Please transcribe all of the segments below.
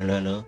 Halo, halo.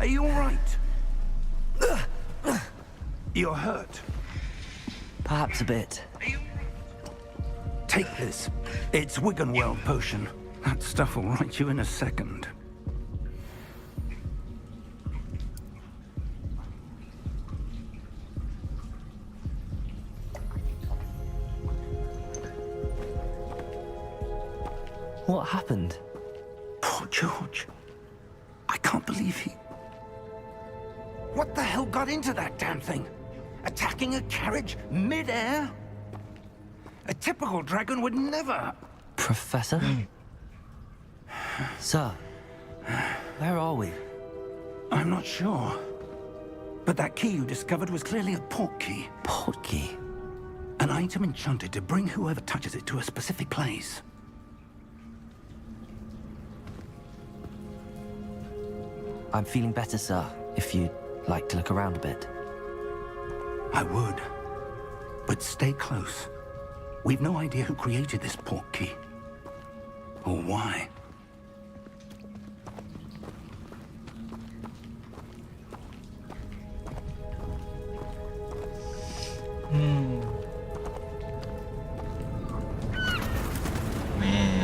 Are you all right? You're hurt. Perhaps a bit. Take this. It's Wiggenweld potion. That stuff will right you in a second. What happened? Poor George. I can't believe he... What the hell got into that damn thing? Attacking a carriage mid-air? A typical dragon would never... Professor? Sir, where are we? I'm not sure. But that key you discovered was clearly a port key. Port key? An item enchanted to bring whoever touches it to a specific place. I'm feeling better, sir, if you'd like to look around a bit. I would. But stay close. We've no idea who created this port key. Or why.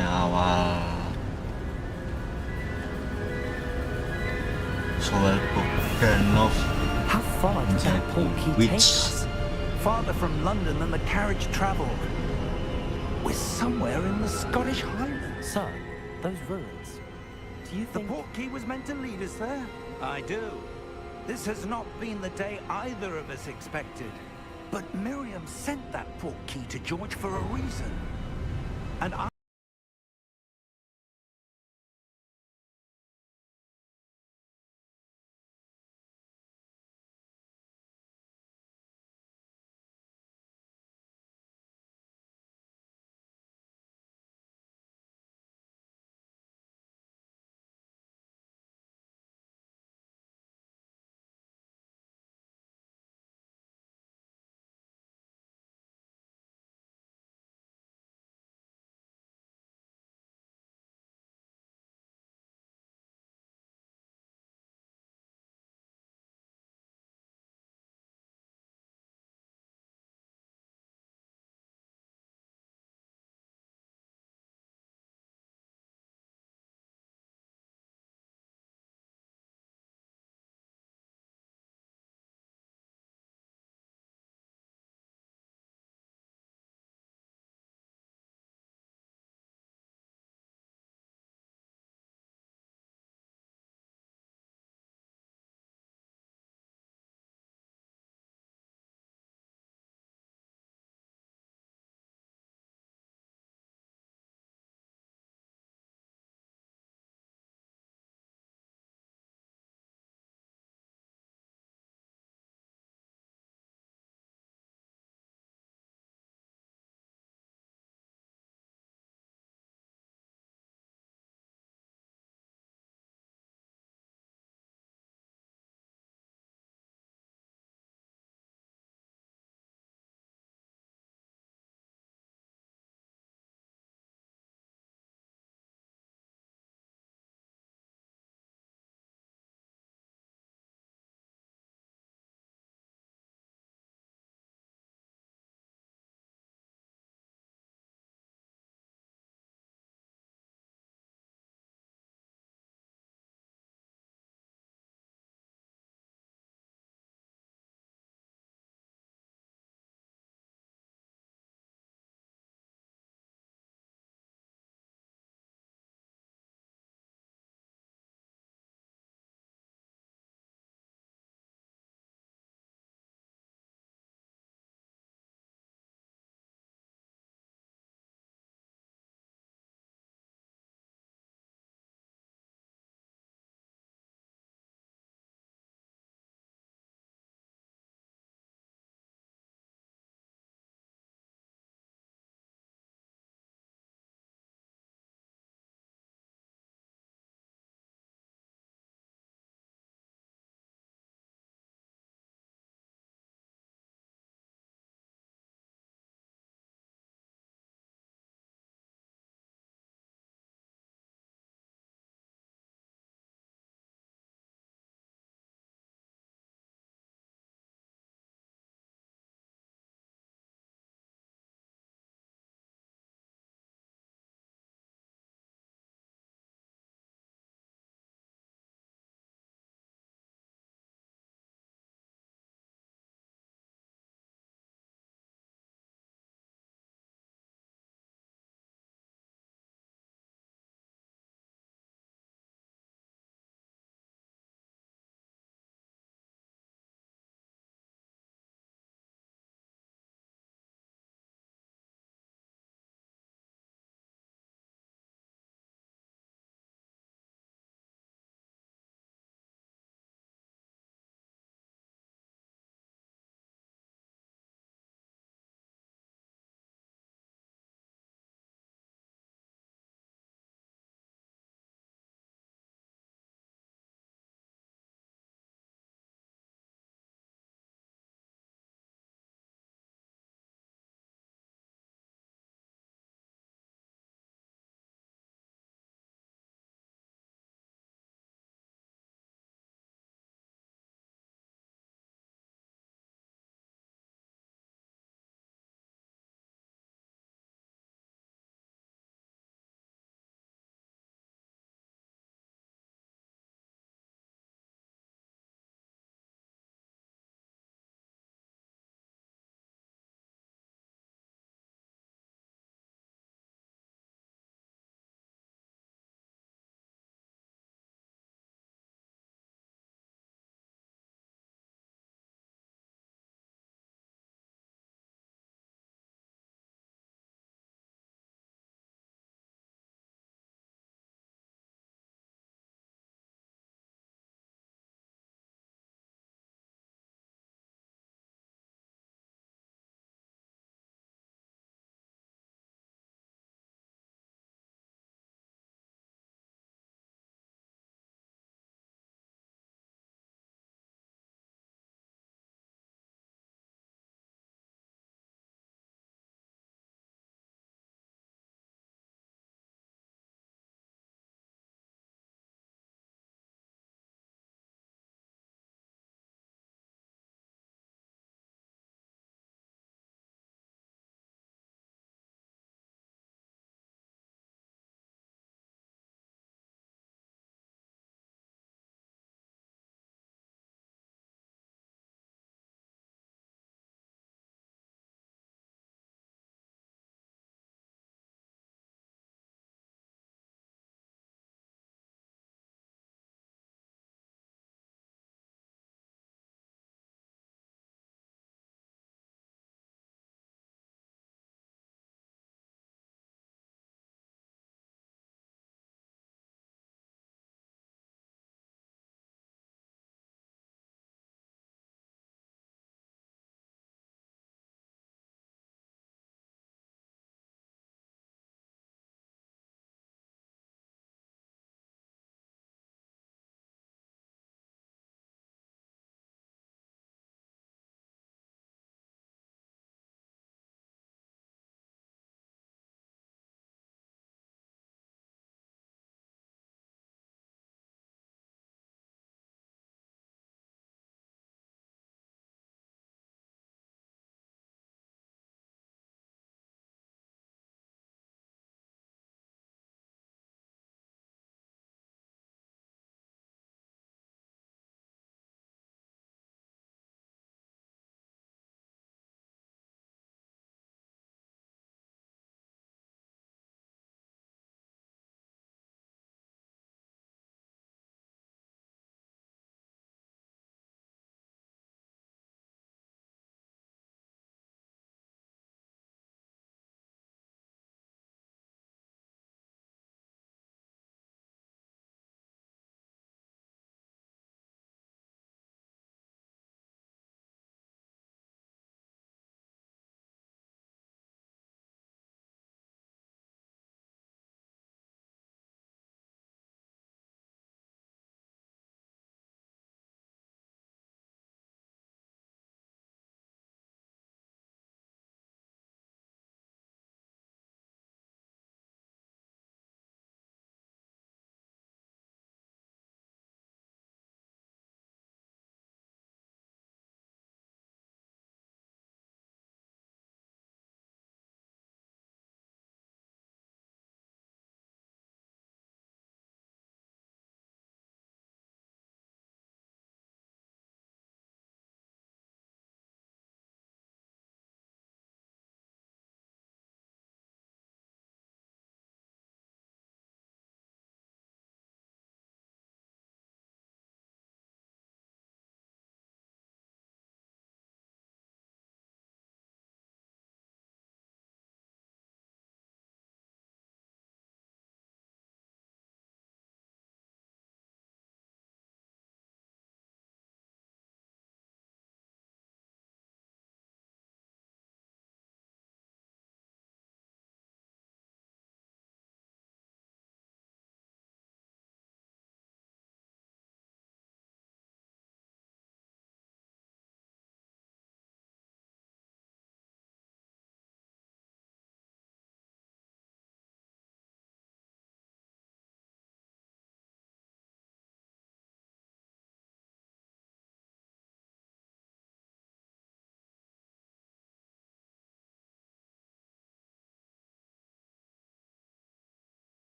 AWAL Soal book Danov. How far does that port key take us? Farther from London than the carriage traveled. We're somewhere in the Scottish Highlands. Sir, those ruins. Do you The think... port key was meant to lead us there? I do. This has not been the day either of us expected. But Miriam sent that port key to George for a reason. And I...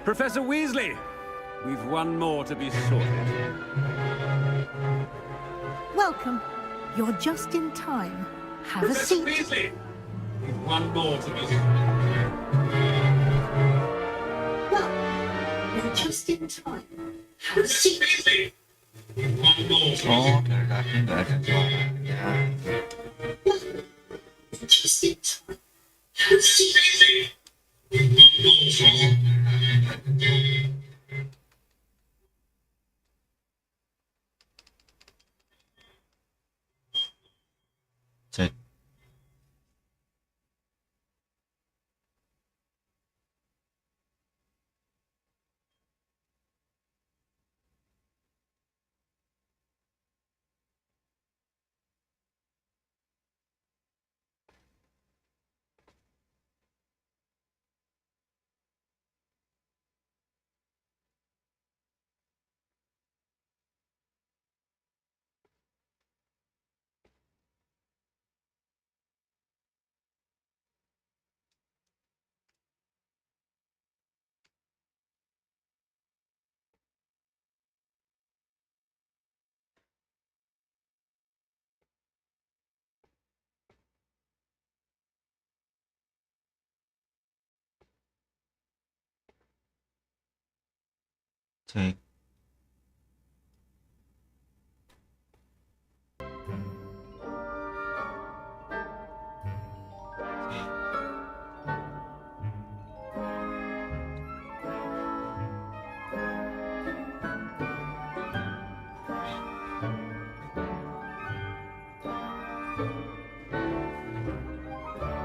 Professor Weasley, we've one more to be sorted. Welcome. You're just in time. Have a seat. Weasley, we've one more to be Well, you're just in time. Have a seat. Weasley, we've one more to Oh, dari tadi nggak ada suaranya. Just in time. Have a seat. Cek. Cek.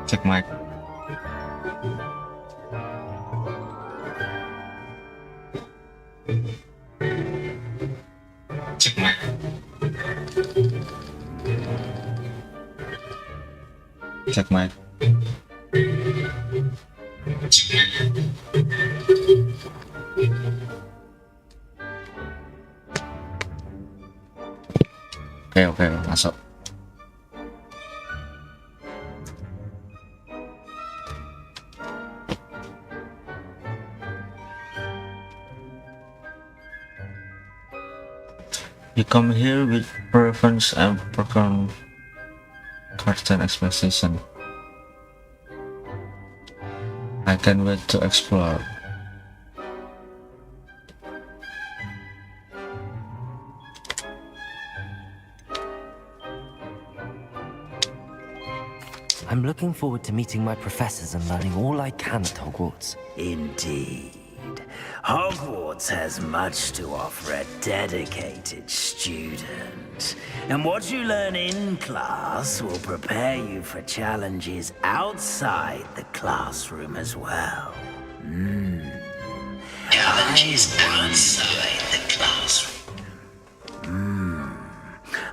Cek mic. Cek mic. Cek mic. Oke, masuk. You come here with preference and program cartoon exposition. I can't wait to explore. I'm looking forward to meeting my professors and learning all I can at Hogwarts. Indeed. Hogwarts has much to offer a dedicated student. And what you learn in class will prepare you for challenges outside the classroom as well. Challenges outside the classroom.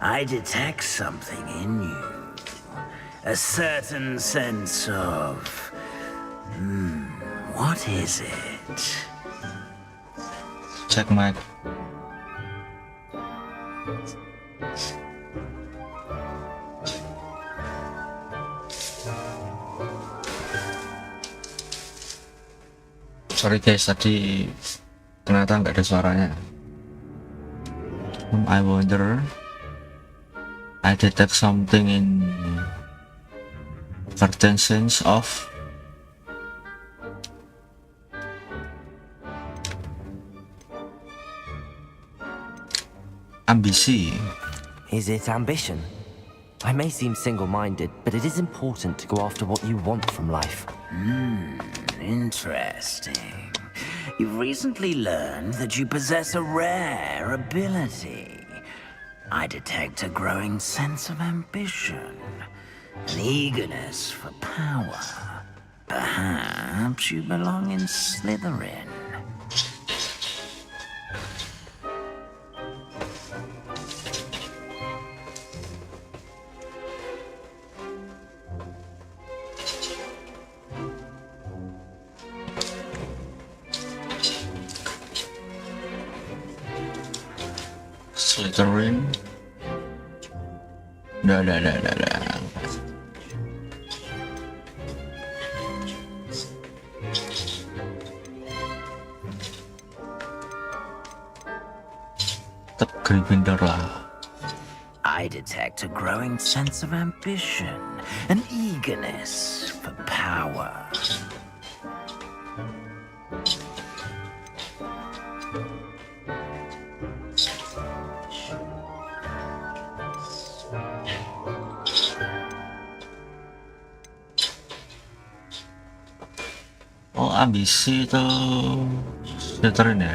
I detect something in you. A certain sense of... what is it? Check mic. Sorry guys, tadi ternyata nggak ada suaranya. I wonder, I detect something in certain sense of ambisi. Is it ambition? I may seem single-minded, but it is important to go after what you want from life. Interesting. You've recently learned that you possess a rare ability. I detect a growing sense of ambition, an eagerness for power. Perhaps you belong in Slytherin. Slytherin. Dah. Gryffindor lah. I detect a growing sense of ambition, an eagerness for power. Oh, ambisi itu Slytherin ya.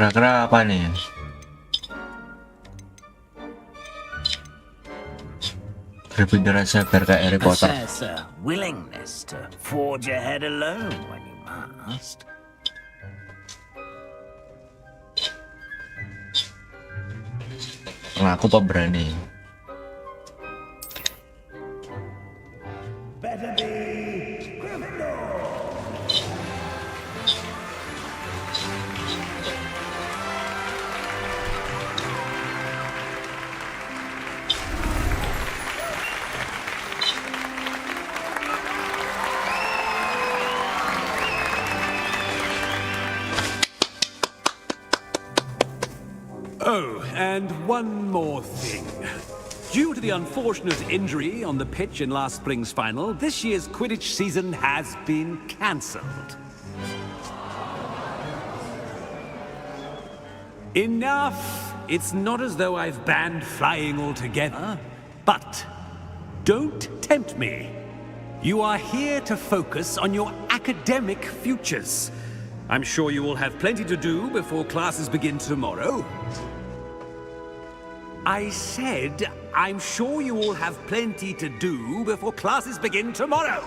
Kira-kira apa nih? Gryffindor aja biar kayak Harry Potter. Possess a willingness to forge ahead alone when you must. Nah, aku pemberani. Oh, and one more thing. Due to the unfortunate injury on the pitch in last spring's final, this year's Quidditch season has been cancelled. Enough! It's not as though I've banned flying altogether, but don't tempt me. You are here to focus on your academic futures. I'm sure you will have plenty to do before classes begin tomorrow. I said, I'm sure you all have plenty to do before classes begin tomorrow.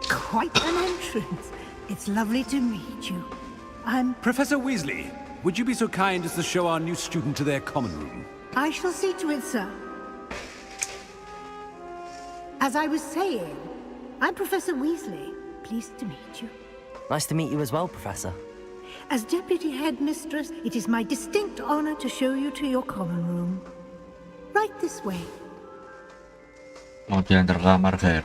Quite an entrance. It's lovely to meet you. I'm... Professor Weasley, would you be so kind as to show our new student to their common room? I shall see to it, sir. As I was saying, I'm Professor Weasley. Pleased to meet you. Nice to meet you as well, Professor. As Deputy Headmistress, it is my distinct honor to show you to your common room. Right this way. Mau diantar kamar, Fer.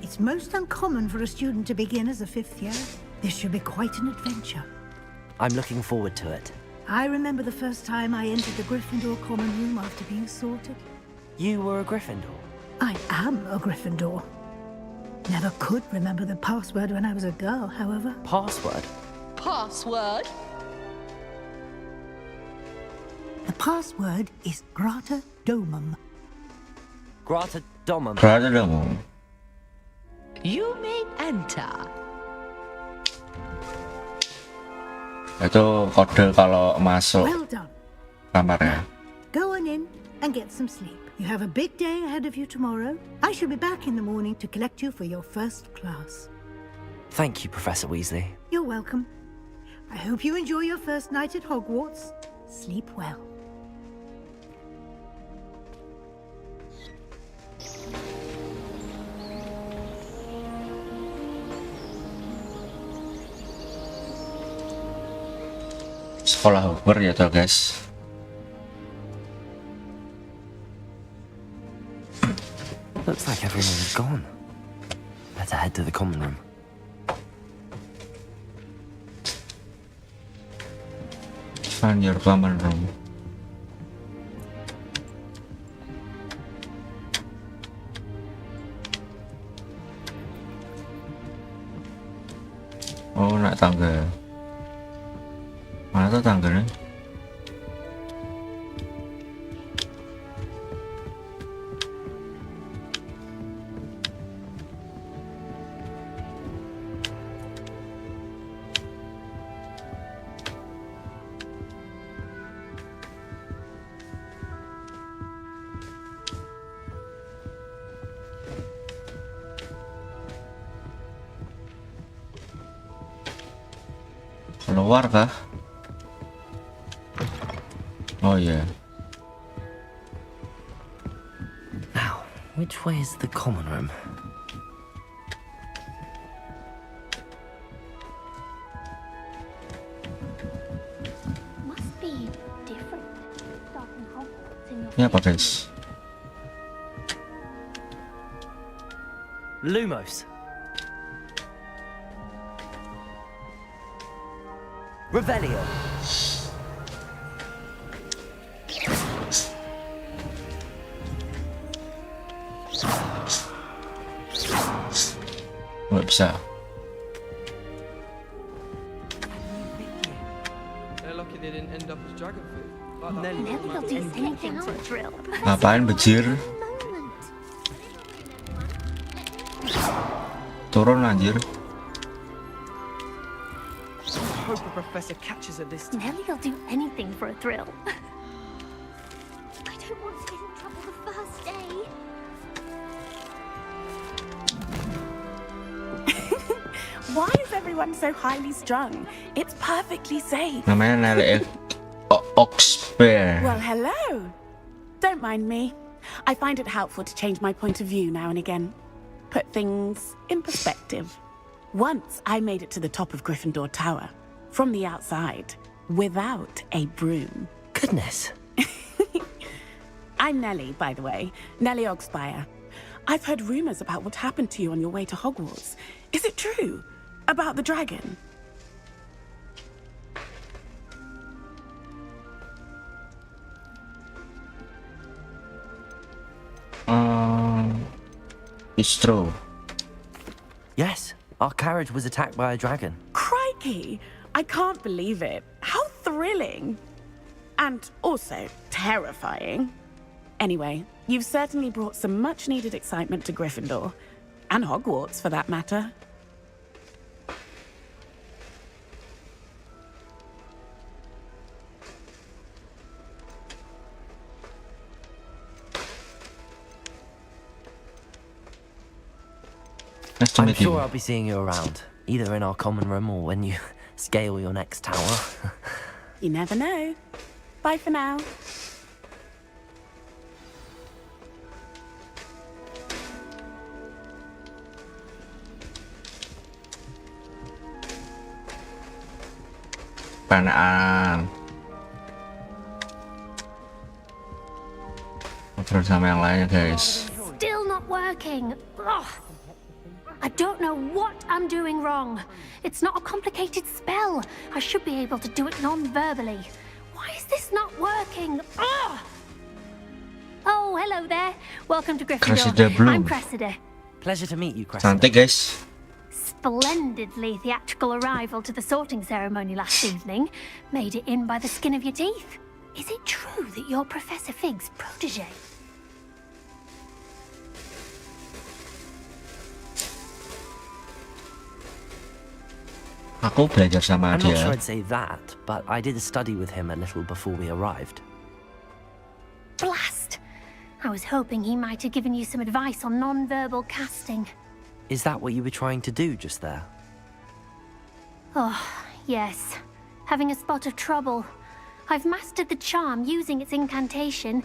It's most uncommon for a student to begin as a fifth year. This should be quite an adventure. I'm looking forward to it. I remember the first time I entered the Gryffindor common room after being sorted. You were a Gryffindor? I am a Gryffindor. Never could remember the password when I was a girl, however. Password? Password? The password is Grata Domum. Grata Domum. Berarti dong. You may enter. Itu kode kalau masuk Well done. kamarnya. Go on in and get some sleep. You have a big day ahead of you tomorrow. I shall be back in the morning to collect you for your first class. Thank you, Professor Weasley. You're welcome. I hope you enjoy your first night at Hogwarts. Sleep well. Sekolah Hogwarts ya toh, guys. Looks like everyone's gone. Better head to the common room. Find your common room. Oh, naik tangga. Mana tuh tangganya? Keluar kah? Oh yeah. Now, which way is the common room? in your Ini apa face. guys? Lumos. Revelio. Nggak bisa. They're lucky they didn't end up as dragon food. Like that Never will do anything for a thrill. Ngapain bejir? Moment. Turun anjir. I hope the professor catches her this time. Nellie will do anything for a thrill. I don't want to get in trouble the first day. Why is everyone so highly strung? It's perfectly safe. Namanya Nelly Oxbear. Well, hello. Don't mind me. I find it helpful to change my point of view now and again. Put things in perspective. Once I made it to the top of Gryffindor Tower, from the outside, without a broom. Goodness. I'm Nellie, by the way. Nellie Ogspire. I've heard rumors about what happened to you on your way to Hogwarts. Is it true? About the dragon? It's true. Yes, our carriage was attacked by a dragon. Crikey! I can't believe it. How thrilling! And also terrifying. Anyway, you've certainly brought some much-needed excitement to Gryffindor. And Hogwarts, for that matter. Nice to I'm meet you. sure I'll be seeing you around, either in our common room or when you scale your next tower. You never know. Bye for now. Panaan. Ngobrol sama yang lainnya guys. Still not working. Ugh. I don't know what I'm doing wrong. It's not a complicated spell. I should be able to do it non-verbally. Why is this not working? Ugh. Oh, hello there. Welcome to Cressida Gryffindor. Bloom. I'm Cressida. Pleasure to meet you, Cressida. Cantik guys. Splendidly theatrical arrival to the sorting ceremony last evening. Made it in by the skin of your teeth. Is it true that you're Professor Fig's protege? Aku belajar sama I'm not dia. sure I'd say that, but I did study with him a little before we arrived. Blast! I was hoping he might have given you some advice on non-verbal casting. Is that what you were trying to do just there? Oh, yes. Having a spot of trouble. I've mastered the charm using its incantation,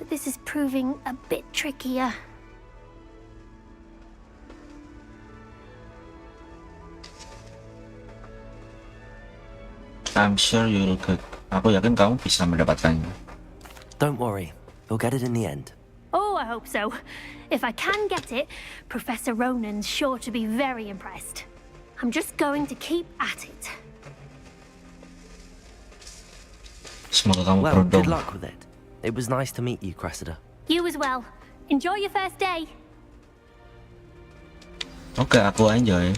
but this is proving a bit trickier. I'm sure you'll get. Aku yakin kamu bisa mendapatkannya. Don't worry, you'll get it in the end. Oh, I hope so. If I can get it, Professor Ronan's sure to be very impressed. I'm just going to keep at it. Semoga kamu Well, good beruntung. luck with it. It was nice to meet you, Cressida. You as well. Enjoy your first day. Oke, aku enjoy.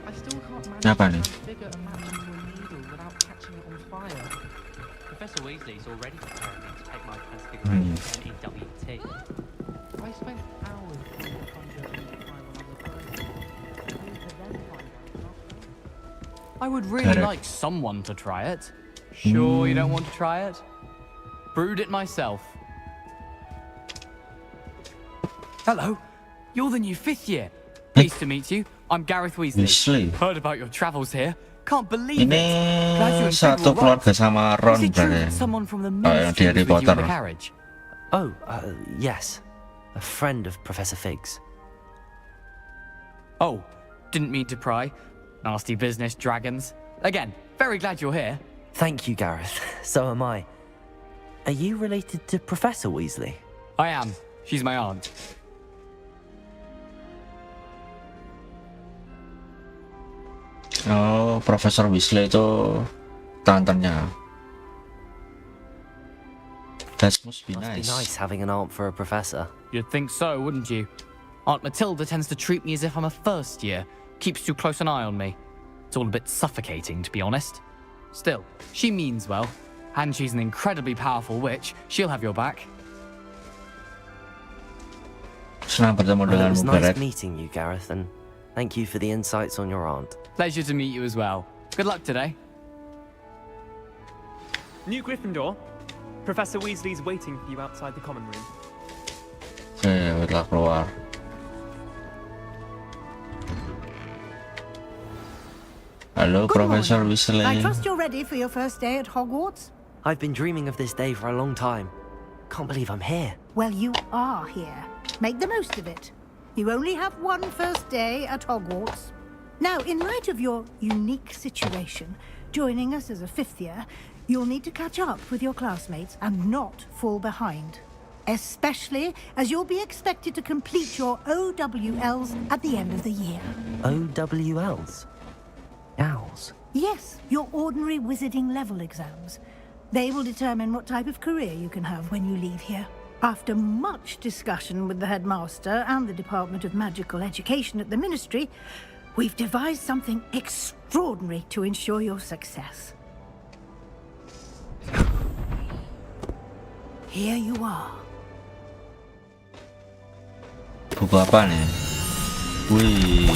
I still can't manage Kenapa to nih? figure a match into a needle without catching it on fire. Professor Weasley's already preparing me to take my transfiguration on EWT. I spent hours trying to conjure a fire on other person. Only to then find out not. I would really Correct. like someone to try it. Sure you don't want to try it? Brewed it myself. Hello, you're the new 5th year. Pleased to meet you. I'm Gareth Weasley. Weasley. Heard about your travels here. Can't believe Ini it. Glad you and Fig satu were right. keluarga sama Ron Is it true berarti. that someone from the Oh, yang di Ministry Harry was with you in Potter. the carriage? Oh, yes. A friend of Professor Fig's. Oh, didn't mean to pry. Nasty business, dragons. Again, very glad you're here. Thank you, Gareth. So am I. Are you related to Professor Weasley? I am. She's my aunt. Oh, Profesor Weasley itu tantannya. That must be Must nice. be nice having an aunt for a professor. You'd think so, wouldn't you? Aunt Matilda tends to treat me as if I'm a first year. Keeps too close an eye on me. It's all a bit suffocating, to be honest. Still, she means well. And she's an incredibly powerful witch. She'll have your back. Senang bertemu Well, it denganmu, was nice Garrett. meeting you, Gareth, and thank you for the insights on your aunt. Pleasure to meet you as well. Good luck today. New Gryffindor. Professor Weasley's waiting for you outside the common room. Oke, udah keluar. Halo, Good Profesor morning. Weasley. I trust you're ready for your first day at Hogwarts? I've been dreaming of this day for a long time. Can't believe I'm here. Well, you are here. Make the most of it. You only have one first day at Hogwarts. Now, in light of your unique situation, joining us as a fifth year, you'll need to catch up with your classmates and not fall behind. Especially as you'll be expected to complete your OWLs at the end of the year. OWLs? Owls? Yes, your ordinary wizarding level exams. They will determine what type of career you can have when you leave here. After much discussion with the headmaster and the Department of Magical Education at the Ministry, we've devised something extraordinary to ensure your success. Here you are. Buku apa nih? Wih.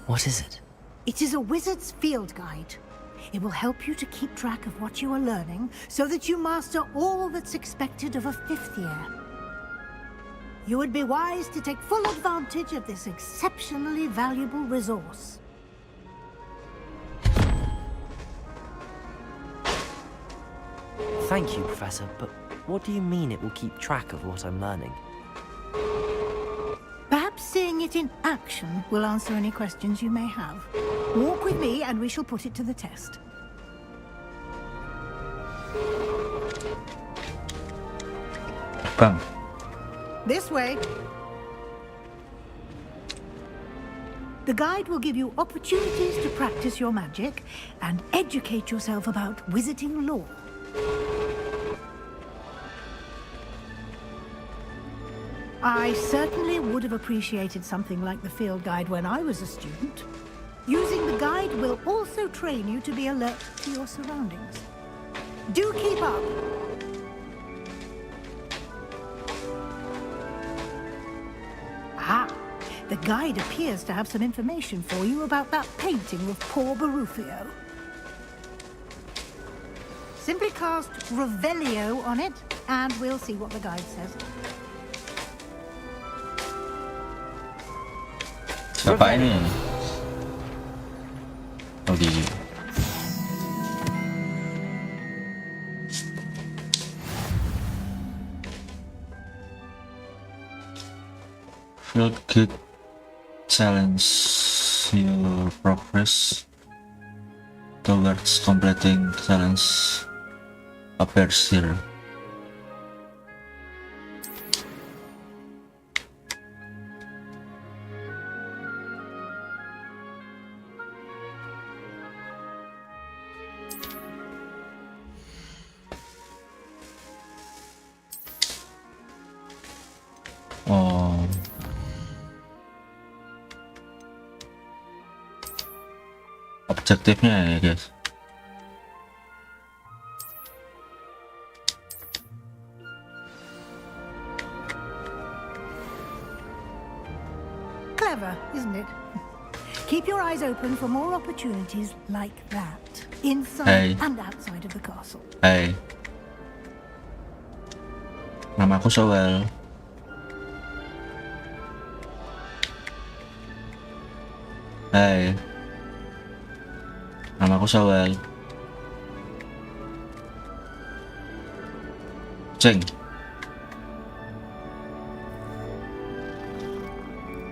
What is it? It is a wizard's field guide. It will help you to keep track of what you are learning so that you master all that's expected of a fifth year. You would be wise to take full advantage of this exceptionally valuable resource. Thank you, Professor, but what do you mean it will keep track of what I'm learning? Perhaps seeing it in action will answer any questions you may have. Walk with me and we shall put it to the test. Bang. This way. The guide will give you opportunities to practice your magic and educate yourself about wizarding lore. I certainly would have appreciated something like the field guide when I was a student. Using the guide will also train you to be alert to your surroundings. Do keep up. Ah, the guide appears to have some information for you about that painting of poor Barufio. Simply cast Revelio on it, and we'll see what the guide says. Siapa ini? Oh, di. Field Guide challenge your progress towards completing challenge appears here. Oh, objektifnya ya guys. Clever, isn't it? Keep your eyes open for more opportunities like that, inside and outside of the castle. Hai, namaku Sowell. Hai, namaku Sowell. Ceng.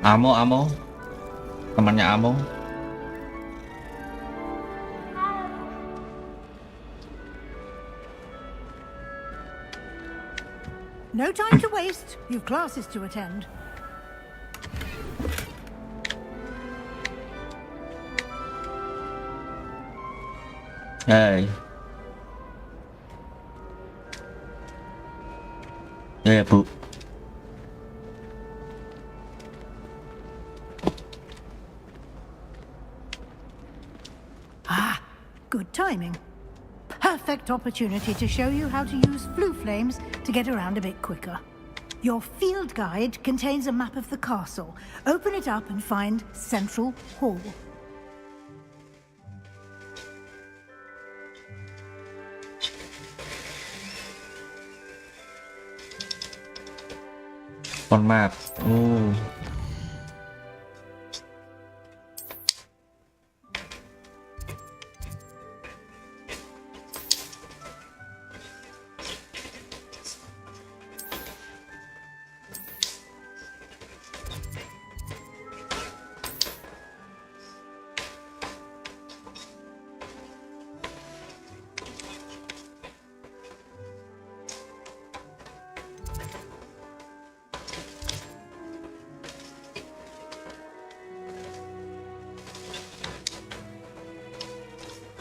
Amo. Temannya Amo. No time to waste. You've classes to attend. Hey. Ya, Bu. Ah, good timing. Perfect opportunity to show you how to use flue flames to get around a bit quicker. Your field guide contains a map of the castle. Open it up and find Central Hall. On map. Oh.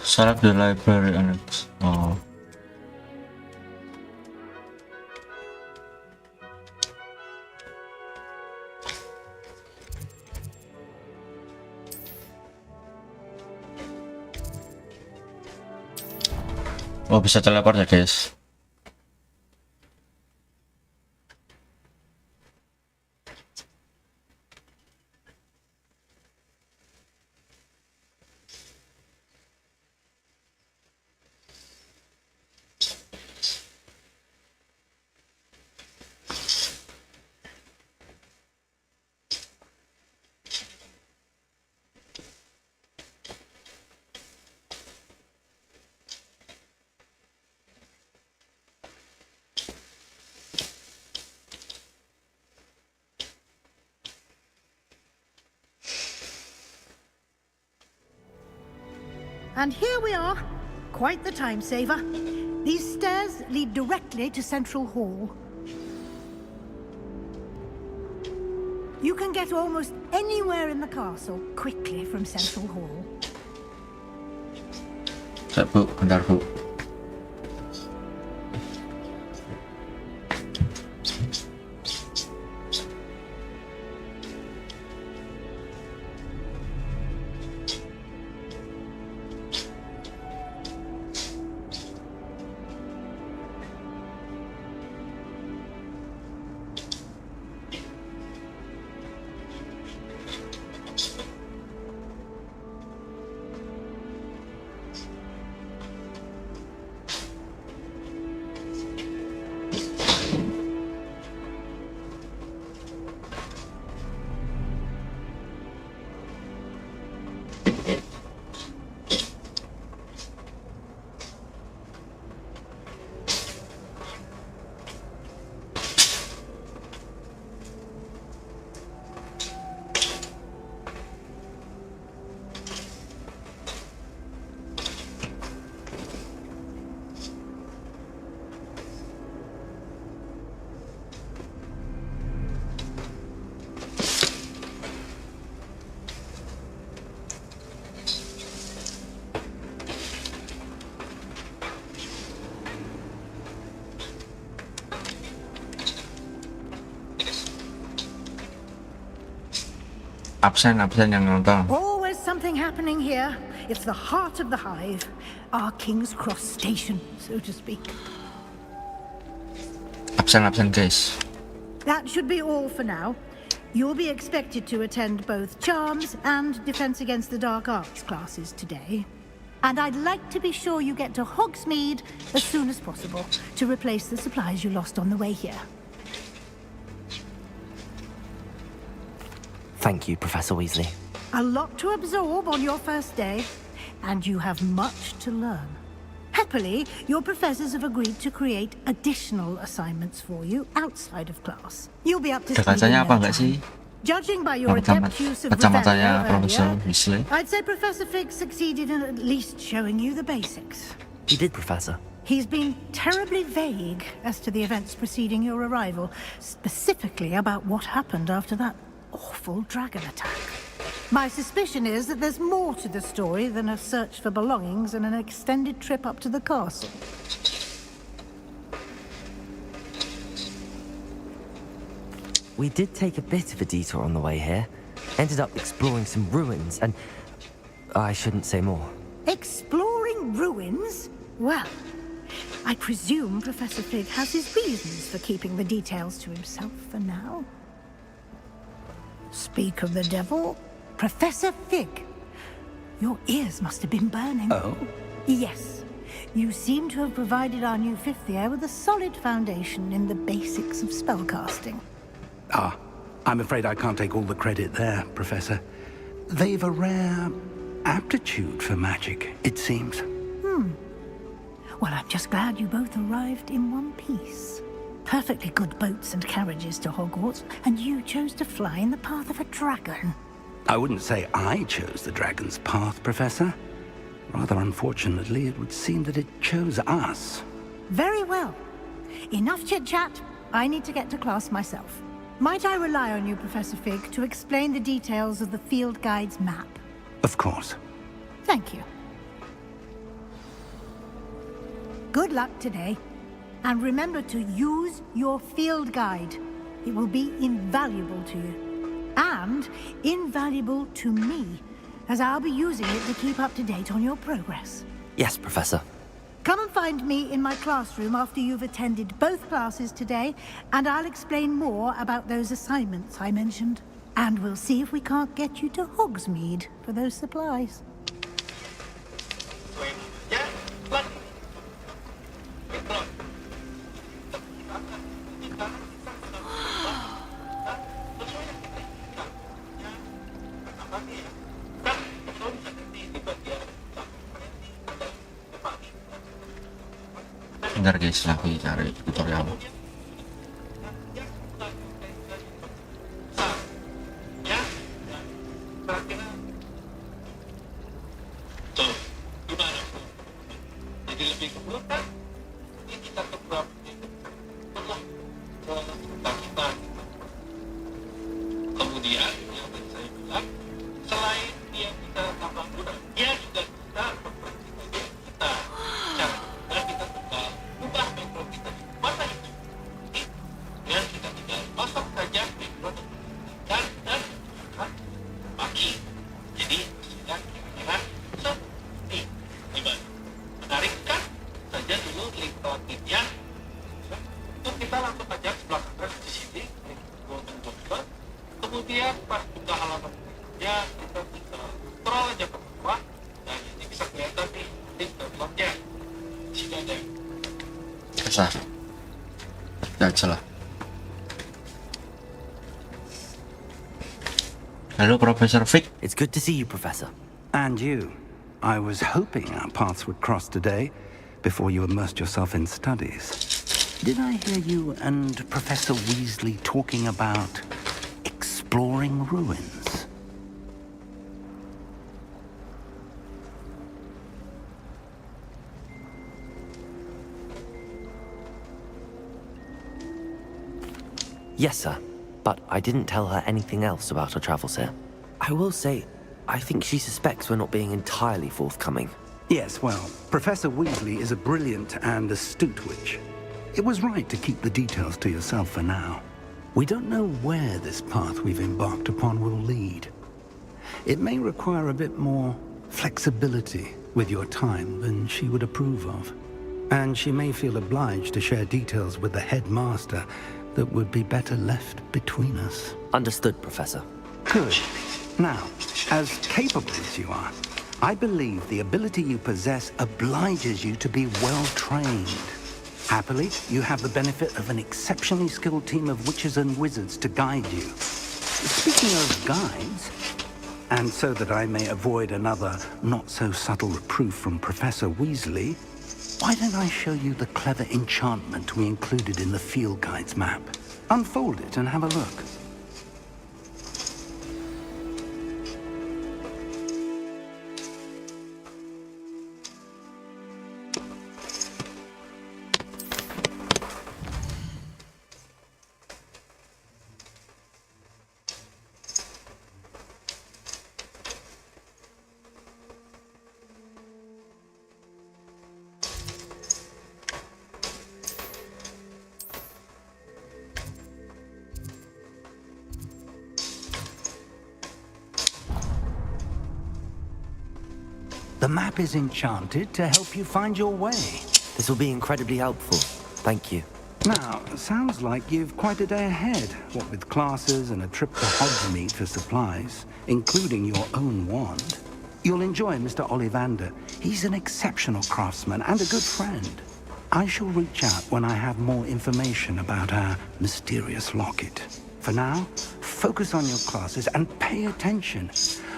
Select the library annex. Oh. Oh, bisa teleport ya, guys. And here we are. Quite the time saver. These stairs lead directly to Central Hall. You can get almost anywhere in the castle quickly from Central Hall. Bu, bentar, Bu. Absen yang nonton. Always something happening here. It's the heart of the hive. Our King's Cross station, so to speak. Absen guys. That should be all for now. You'll be expected to attend both Charms and Defense Against the Dark Arts classes today. And I'd like to be sure you get to Hogsmeade as soon as possible to replace the supplies you lost on the way here. Thank you, Professor Weasley. A lot to absorb on your first day, and you have much to learn. Happily, your professors have agreed to create additional assignments for you outside of class. You'll be up to speed in no time. Judging by your Pertama, adept use of kacamatanya Revelio Profesor earlier, Weasley. I'd say Professor Fig succeeded in at least showing you the basics. He did, Professor. He's been terribly vague as to the events preceding your arrival, specifically about what happened after that awful dragon attack. My suspicion is that there's more to the story than a search for belongings and an extended trip up to the castle. We did take a bit of a detour on the way here. Ended up exploring some ruins and... I shouldn't say more. Exploring ruins? Well, I presume Professor Fig has his reasons for keeping the details to himself for now. Speak of the devil, Professor Fig. Your ears must have been burning. Oh? Yes. You seem to have provided our new fifth year with a solid foundation in the basics of spellcasting. Ah, I'm afraid I can't take all the credit there, Professor. They've a rare aptitude for magic, it seems. Well, I'm just glad you both arrived in one piece. Perfectly good boats and carriages to Hogwarts, and you chose to fly in the path of a dragon. I wouldn't say I chose the dragon's path, Professor. Rather unfortunately, it would seem that it chose us. Very well. Enough chit-chat. I need to get to class myself. Might I rely on you, Professor Fig, to explain the details of the field guide's map? Of course. Thank you. Good luck today. And remember to use your field guide. It will be invaluable to you. And invaluable to me, as I'll be using it to keep up to date on your progress. Yes, Professor. Come and find me in my classroom after you've attended both classes today, and I'll explain more about those assignments I mentioned. And we'll see if we can't get you to Hogsmeade for those supplies. Bentar guys, lagi cari tutorial. Hello, Professor Fig. It's good to see you, Professor. And you. I was hoping our paths would cross today, before you immersed yourself in studies. Did I hear you and Professor Weasley talking about exploring ruins? Yes, sir. But I didn't tell her anything else about our travels here. I will say, I think she suspects we're not being entirely forthcoming. Yes, well, Professor Weasley is a brilliant and astute witch. It was right to keep the details to yourself for now. We don't know where this path we've embarked upon will lead. It may require a bit more flexibility with your time than she would approve of. And she may feel obliged to share details with the headmaster that would be better left between us. Understood, Professor. Good. Now, as capable as you are, I believe the ability you possess obliges you to be well-trained. Happily, you have the benefit of an exceptionally skilled team of witches and wizards to guide you. Speaking of guides, and so that I may avoid another not-so-subtle reproof from Professor Weasley, why don't I show you the clever enchantment we included in the field guide's map? Unfold it and have a look. The map is enchanted to help you find your way. This will be incredibly helpful. Thank you. Now, sounds like you've quite a day ahead, what with classes and a trip to Hogsmeade for supplies, including your own wand. You'll enjoy Mr. Ollivander. He's an exceptional craftsman and a good friend. I shall reach out when I have more information about our mysterious locket. For now, focus on your classes and pay attention.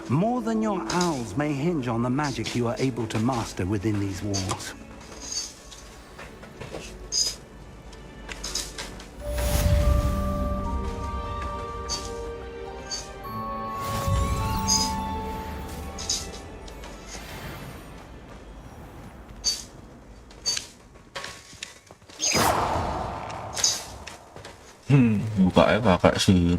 More than your owls may hinge on the magic you are able to master within these walls. Bukanya pakai sihir.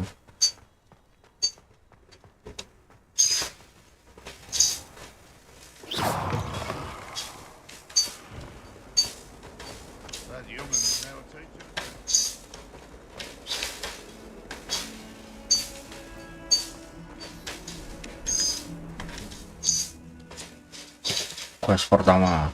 Quest pertama.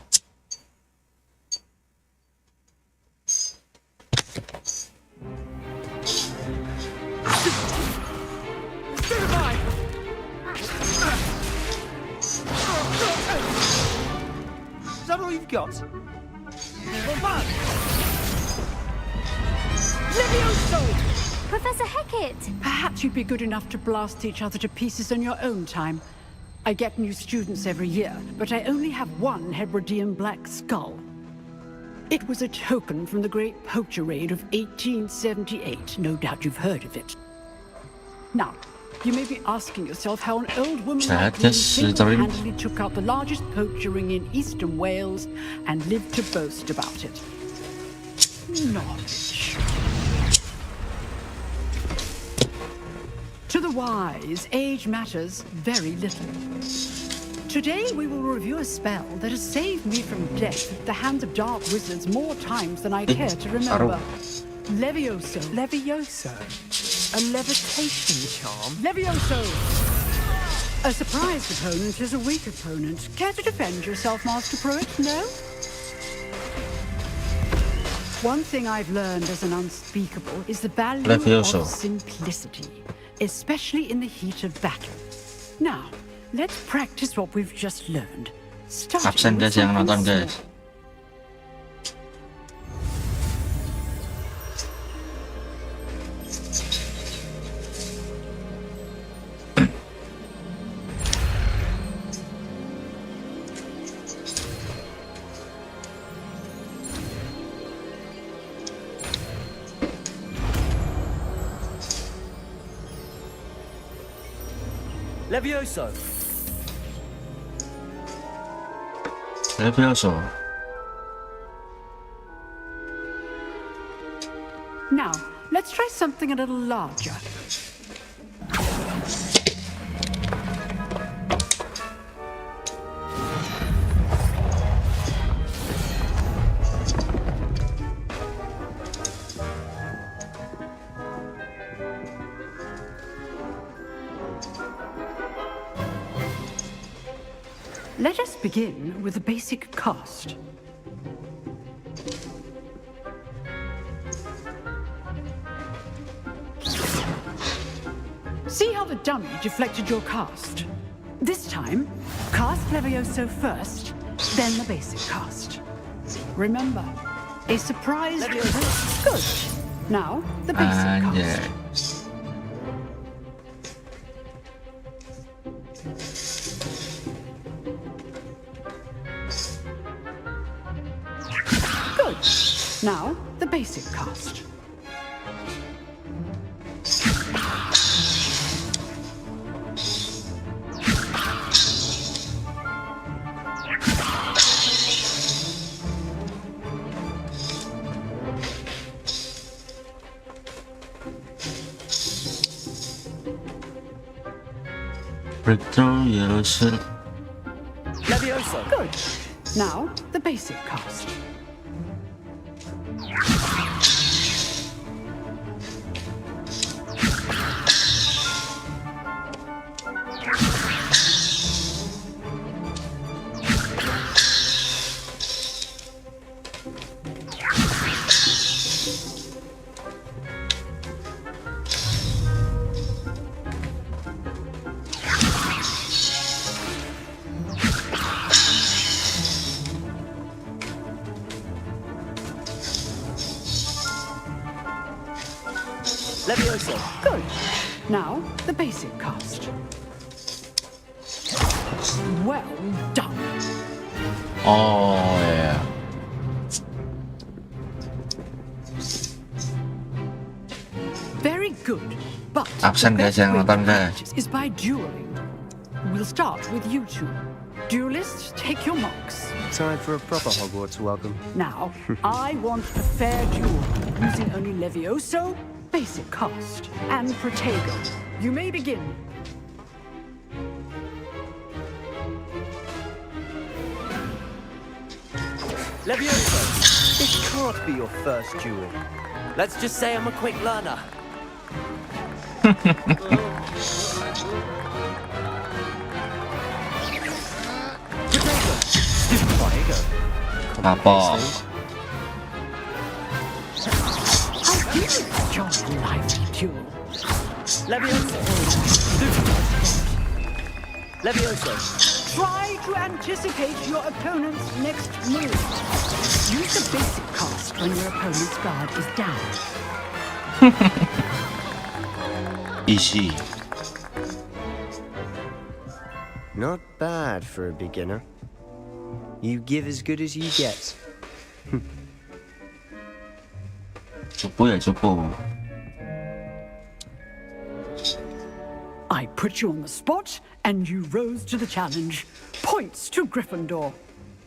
Is that all you've got? Professor Hecat! Perhaps you'd be good enough to blast each other to pieces on your own time. I get new students every year, but I only have one Hebridean black skull. It was a token from the Great Poacher Raid of 1878. No doubt you've heard of it. Now, you may be asking yourself how an old woman like me single-handedly took out the largest poacher ring in eastern Wales and lived to boast about it. Knowledge. To the wise, age matters very little. Today we will review a spell that has saved me from death at the hands of dark wizards more times than I care to remember. Levioso. Levioso? A levitation charm? Levioso! A surprised opponent is a weak opponent. Care to defend yourself, Master Pruitt? No? One thing I've learned as an unspeakable is the value Levioso. of simplicity, especially in the heat of battle. Now, let's practice what we've just learned. Absen guys yang nonton guys. Levioso. Levioso. Now, let's try something a little larger. Let us begin with a basic cast. See how the dummy deflected your cast? This time, cast Levioso first, then the basic cast. Remember, a surprise... Good. Now, the basic cast. Now, the basic cast. Breakthrough yellow silk. Levioso. Good. Now, the basic cast. Levioso. Good. Now, the basic cast. Well done. Oh yeah. Very good. But Absen the guys best yang way to nonton guys. practice is by dueling. We'll start with you two. Duelists, take your marks. Time for a proper Hogwarts welcome. Now, I want a fair duel, using only Levioso, basic cast, and Protego. You may begin. Levioso! This can't be your first duel. Let's just say I'm a quick learner. Kapok. I do enjoy a lively duel. Levioso! Levioso! Try to anticipate your opponent's next move. Use the basic cast when your opponent's guard is down. Easy. Not bad for a beginner. You give as good as you get. Cupu ya cupu. I put you on the spot, and you rose to the challenge. Points to Gryffindor.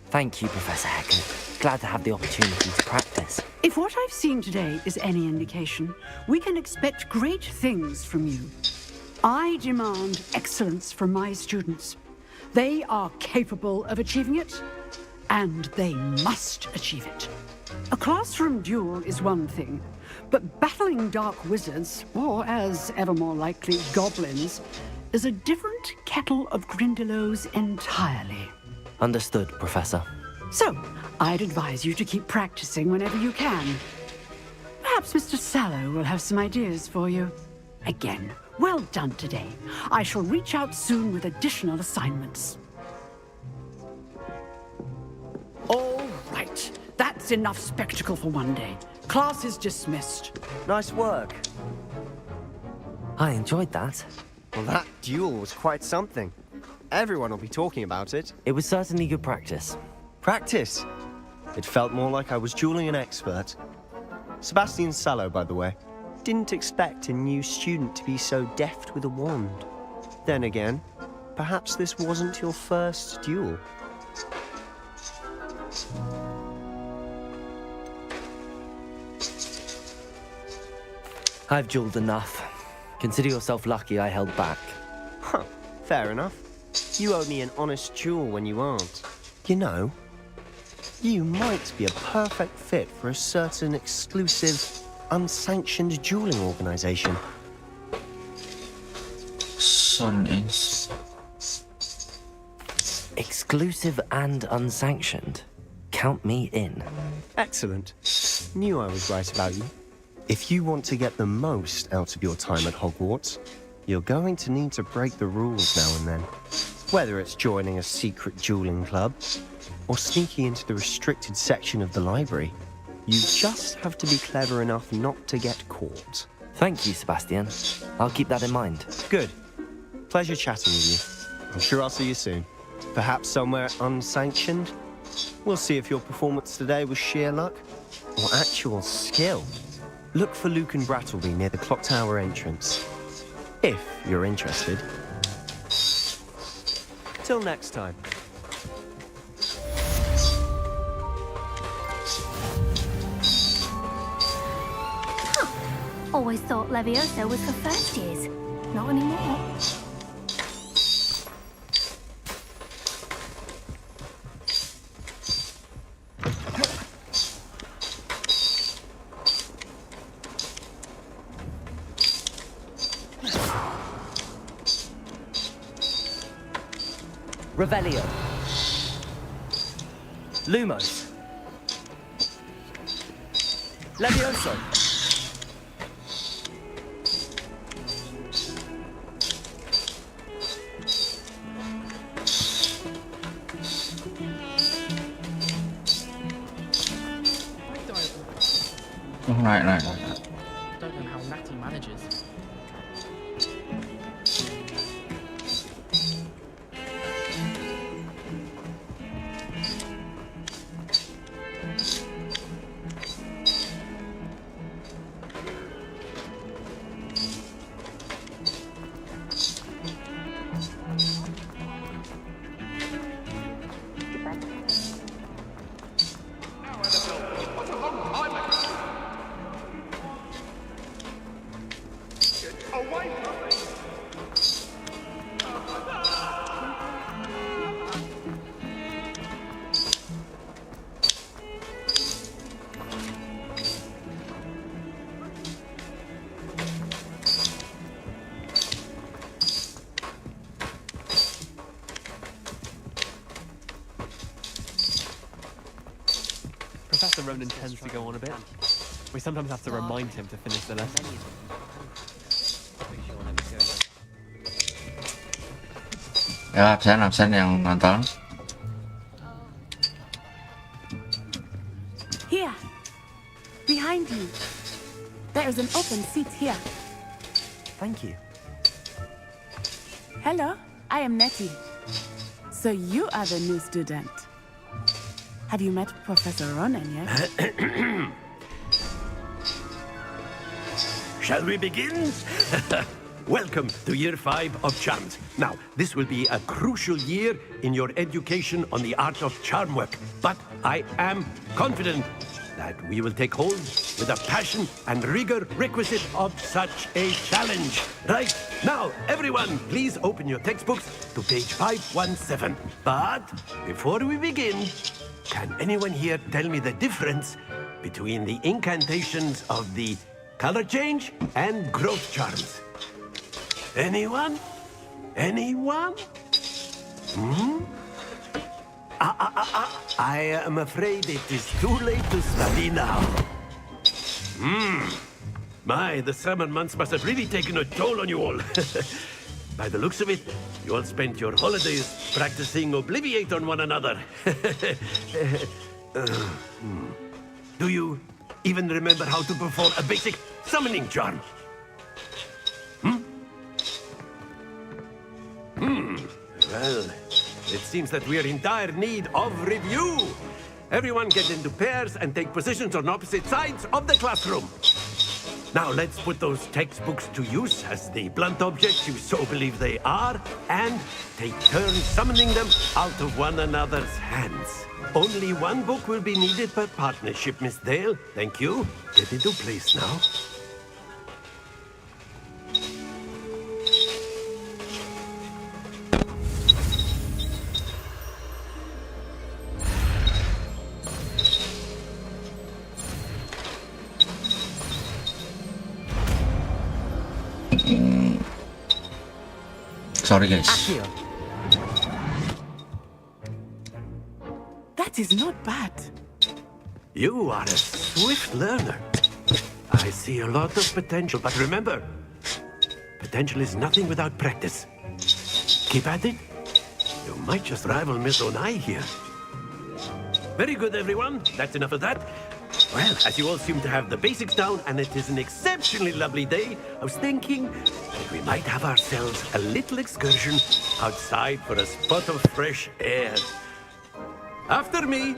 Thank you, Professor Hagrid. Glad to have the opportunity to practice. If what I've seen today is any indication, we can expect great things from you. I demand excellence from my students. They are capable of achieving it, and they must achieve it. A classroom duel is one thing, but battling dark wizards, or as ever more likely, goblins, is a different kettle of Grindylows entirely. Understood, Professor. So, I'd advise you to keep practicing whenever you can. Perhaps Mr. Sallow will have some ideas for you. Again, well done today. I shall reach out soon with additional assignments. All right. That's enough spectacle for one day. Class is dismissed. Nice work. I enjoyed that. Well, that duel was quite something. Everyone will be talking about it. It was certainly good practice. Practice? It felt more like I was dueling an expert. Sebastian Sallow, by the way. Didn't expect a new student to be so deft with a wand. Then again, perhaps this wasn't your first duel. I've dueled enough. Consider yourself lucky I held back. Huh, fair enough. You owe me an honest duel when you aren't. You know, you might be a perfect fit for a certain exclusive, unsanctioned dueling organization. Sun is exclusive and unsanctioned. Count me in. Excellent. Knew I was right about you. If you want to get the most out of your time at Hogwarts, you're going to need to break the rules now and then. Whether it's joining a secret dueling club, or sneaking into the restricted section of the library, you just have to be clever enough not to get caught. Thank you, Sebastian. I'll keep that in mind. Good. Pleasure chatting with you. I'm sure I'll see you soon. Perhaps somewhere unsanctioned? We'll see if your performance today was sheer luck or actual skill. Look for Luke and Brattleby near the clock tower entrance. If you're interested. Till next time. Always thought Levioso was for first years. Not anymore. Revelio. Lumos. Levioso. Right. Don't know how Natty manages. Away from me! Professor Ronan tends to go on a bit. We sometimes have to remind him to finish the lesson. Ya, absen yang nonton. Here. Behind you. There is an open seat here. Thank you. Hello, I am Nettie. So you are the new student. Have you met Professor Ronan yet? Shall we begin? Welcome to Year 5 of Charms. Now, this will be a crucial year in your education on the art of charm work. But I am confident that we will take hold with the passion and rigor requisite of such a challenge. Right, now, everyone, please open your textbooks to page 517. But before we begin, can anyone here tell me the difference between the incantations of the color change and growth charms? Anyone? Anyone? I am afraid it is too late to study now. My, the summer months must have really taken a toll on you all. By the looks of it, you all spent your holidays practicing Obliviate on one another. Do you even remember how to perform a basic summoning charm? Well, it seems that we are in dire need of review. Everyone get into pairs and take positions on opposite sides of the classroom. Now let's put those textbooks to use as the blunt objects you so believe they are, and take turns summoning them out of one another's hands. Only one book will be needed per partnership, Miss Dale. Thank you. Get into place now. Sorry guys. That is not bad. You are a swift learner. I see a lot of potential, but remember, potential is nothing without practice. Keep at it. You might just rival Miss Onai here. Very good, everyone. That's enough of that. Well, as you all seem to have the basics down, and it is an exceptionally lovely day, I was thinking that we might have ourselves a little excursion outside for a spot of fresh air. After me.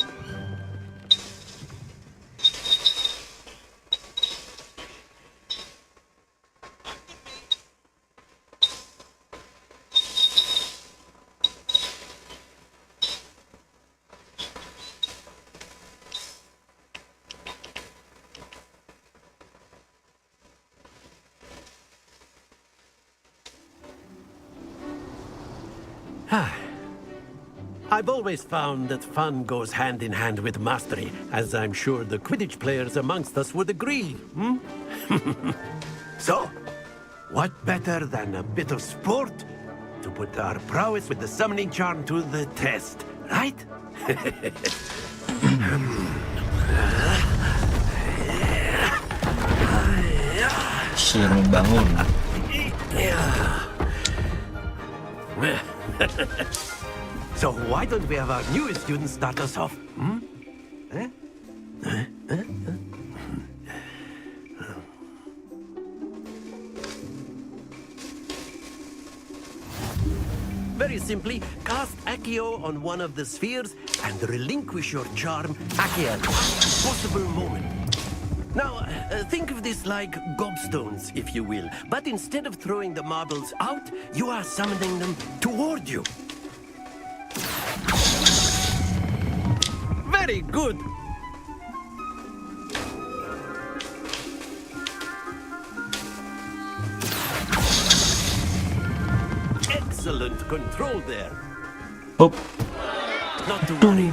I've always found that fun goes hand in hand with mastery, as I'm sure the Quidditch players amongst us would agree. So, what better than a bit of sport to put our prowess with the summoning charm to the test, right? Suruh membangun. So why don't we have our newest student start us off? Very simply, cast Accio on one of the spheres and relinquish your charm at a possible moment. Now, think of this like gobstones, if you will. But instead of throwing the marbles out, you are summoning them toward you. Very good. Excellent control there. Oop. Not to worry.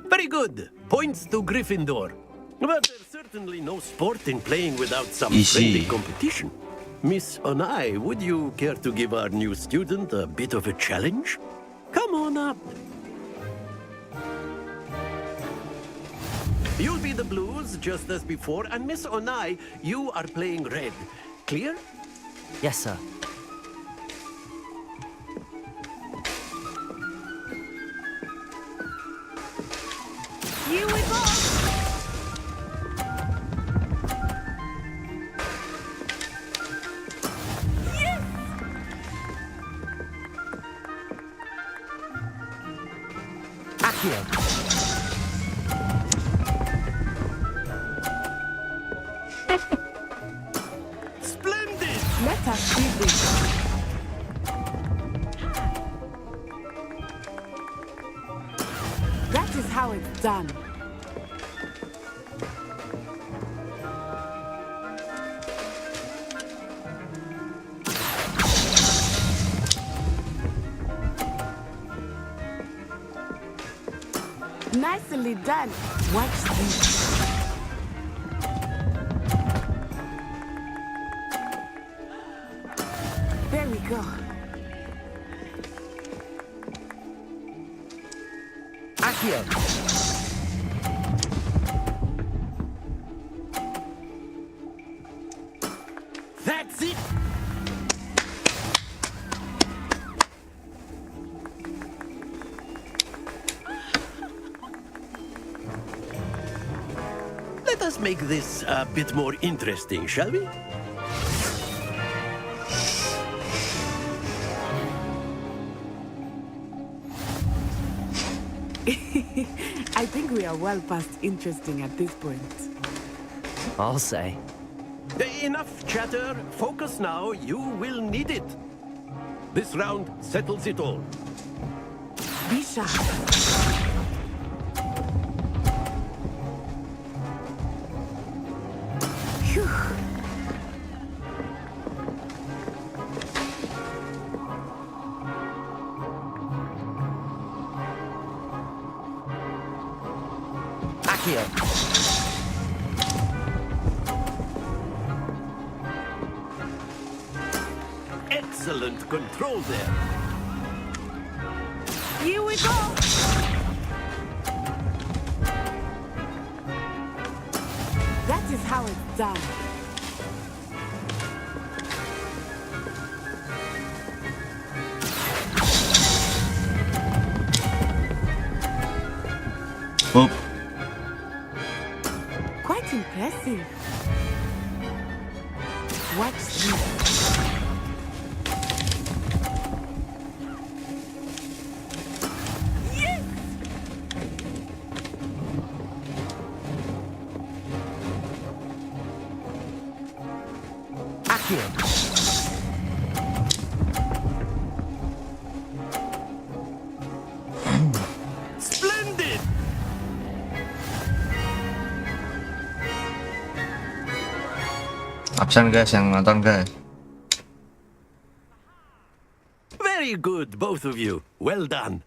Very good. Points to Gryffindor. But there's certainly no sport in playing without some friendly competition. Miss Onai, would you care to give our new student a bit of a challenge? Come on up. You'll be the blues, just as before, and Miss Onai, you are playing red. Clear? Yes, sir. Here we go! Yes! Accio. Splendid! Let us do this. That is how it's done. Nicely done. Watch this. There we go. Accio. That's it! Let us make this a bit more interesting, shall we? I think we are well past interesting at this point. I'll say. Enough chatter. Focus now. You will need it. This round settles it all. Be sharp. Phew. Accio. Excellent control there. Here we go. That is how it's done. Oop. Quite impressive. Watch this. Yes! Accio. Splendid! Absen guys yang nonton guys. Very good, both of you. Well done.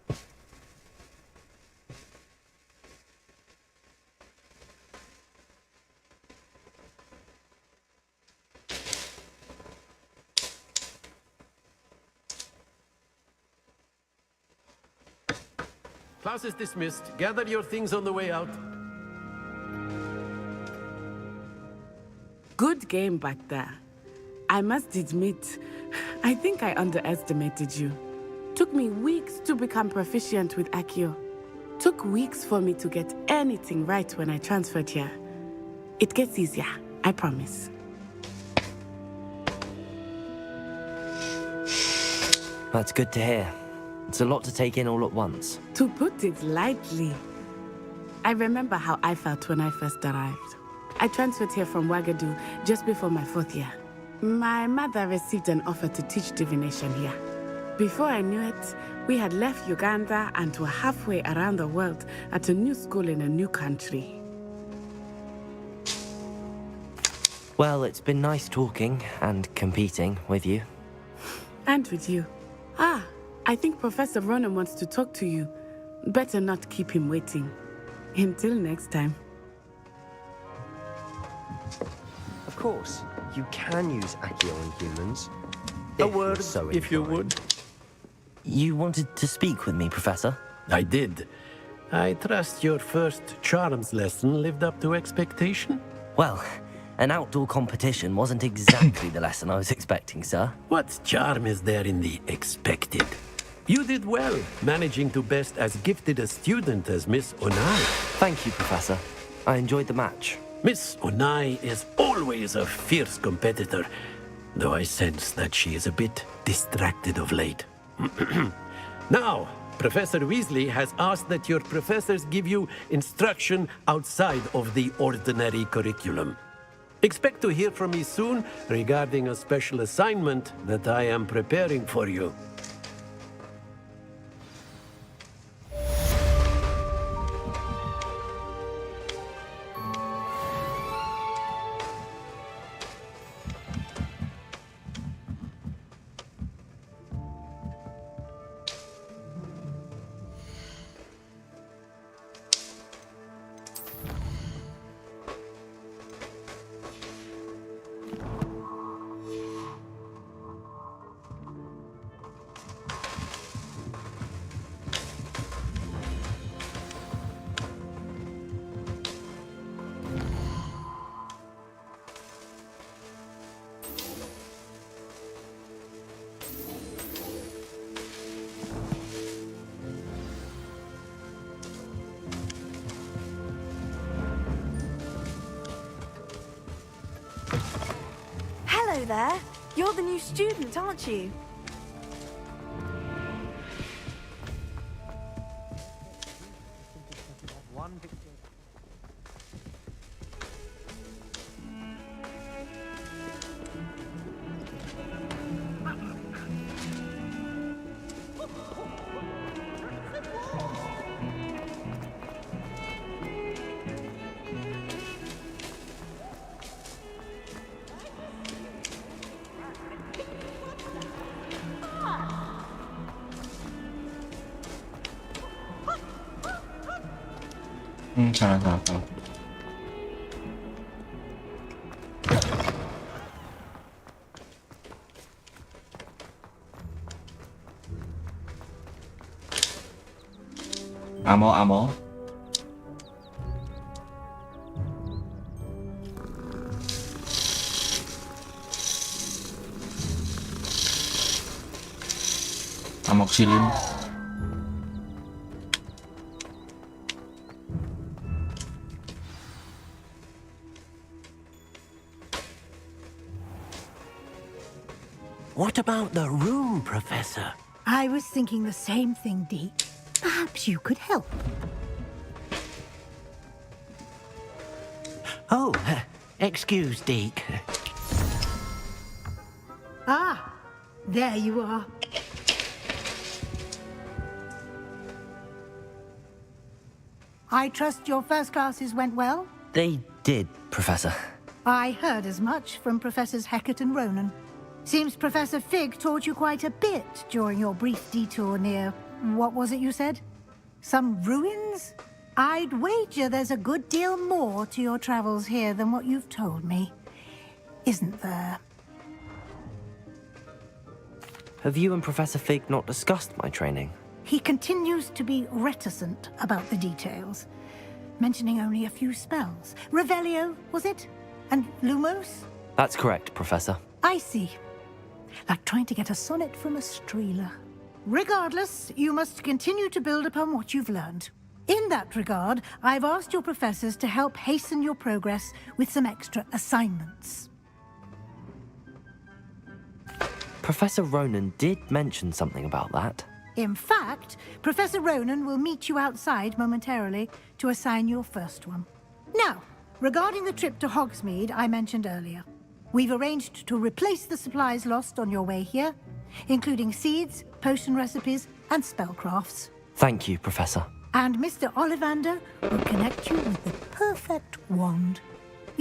Class is dismissed. Gather your things on the way out. Good game back there. I must admit, I think I underestimated you. Took me weeks to become proficient with Accio. Took weeks for me to get anything right when I transferred here. It gets easier, I promise. That's good to hear. It's a lot to take in all at once. To put it lightly, I remember how I felt when I first arrived. I transferred here from Ouagadougou just before my 4th year. My mother received an offer to teach divination here. Before I knew it, we had left Uganda and were halfway around the world at a new school in a new country. Well, it's been nice talking and competing with you. And with you. Ah, I think Professor Ronan wants to talk to you. Better not keep him waiting. Until next time. Of course, you can use Accio on humans. A word, if you would. You wanted to speak with me, Professor? I did. I trust your first charms lesson lived up to expectation? Well, an outdoor competition wasn't exactly the lesson I was expecting, sir. What charm is there in the expected? You did well, managing to best as gifted a student as Miss Onai. Thank you, Professor. I enjoyed the match. Miss Onai is always a fierce competitor, though I sense that she is a bit distracted of late. Now, Professor Weasley has asked that your professors give you instruction outside of the ordinary curriculum. Expect to hear from me soon regarding a special assignment that I am preparing for you. Hello there. You're the new student, aren't you? Salah. Ammo. Amoxicillin. What about the room, Professor? I was thinking the same thing, Dee. Perhaps you could help. Oh, excuse, Deke. Ah, there you are. I trust your first classes went well? They did, Professor. I heard as much from Professors Hecat and Ronan. Seems Professor Fig taught you quite a bit during your brief detour near... what was it you said? Some ruins? I'd wager there's a good deal more to your travels here than what you've told me. Isn't there? Have you and Professor Fig not discussed my training? He continues to be reticent about the details, mentioning only a few spells. Revelio, was it? And Lumos? That's correct, Professor. I see. Like trying to get a sonnet from a streeler. Regardless, you must continue to build upon what you've learned. In that regard, I've asked your professors to help hasten your progress with some extra assignments. Professor Ronan did mention something about that. In fact, Professor Ronan will meet you outside momentarily to assign your first one. Now, regarding the trip to Hogsmeade I mentioned earlier, we've arranged to replace the supplies lost on your way here, including seeds, potion recipes, and spellcrafts. Thank you, Professor. And Mr. Ollivander will connect you with the perfect wand.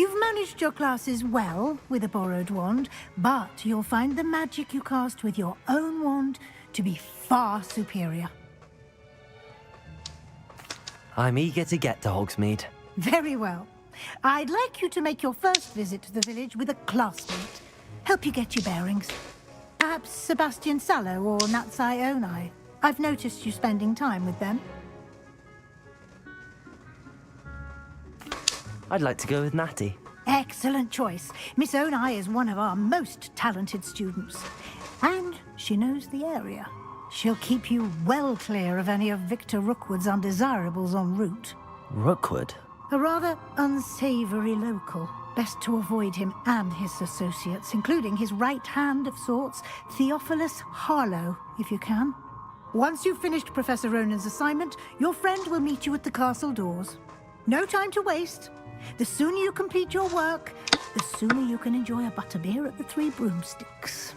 You've managed your classes well with a borrowed wand, but you'll find the magic you cast with your own wand to be far superior. I'm eager to get to Hogsmeade. Very well. I'd like you to make your first visit to the village with a classmate. Help you get your bearings. Perhaps Sebastian Sallow or Natsai Onai. I've noticed you spending time with them. I'd like to go with Natty. Excellent choice. Miss Onai is one of our most talented students. And she knows the area. She'll keep you well clear of any of Victor Rookwood's undesirables en route. Rookwood? A rather unsavory local. Best to avoid him and his associates, including his right hand of sorts, Theophilus Harlow, if you can. Once you've finished Professor Ronan's assignment, your friend will meet you at the castle doors. No time to waste. The sooner you complete your work, the sooner you can enjoy a butterbeer at the Three Broomsticks.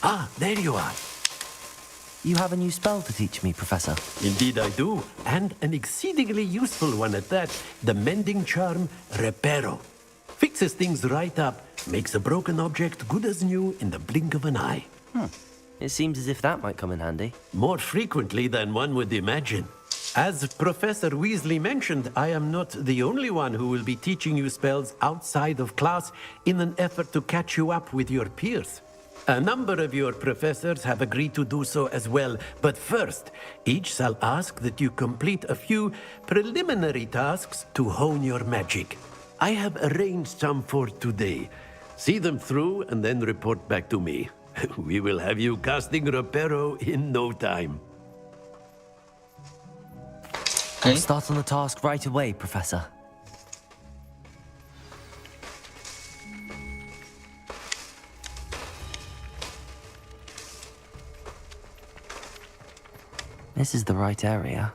Ah, there you are. You have a new spell to teach me, Professor. Indeed I do, and an exceedingly useful one at that. The mending charm, Reparo. Fixes things right up, makes a broken object good as new in the blink of an eye. It seems as if that might come in handy. More frequently than one would imagine. As Professor Weasley mentioned, I am not the only one who will be teaching you spells outside of class in an effort to catch you up with your peers. A number of your professors have agreed to do so as well, but first, each shall ask that you complete a few preliminary tasks to hone your magic. I have arranged some for today. See them through and then report back to me. We will have you casting Reparo in no time. I'll start on the task right away, Professor. This is the right area.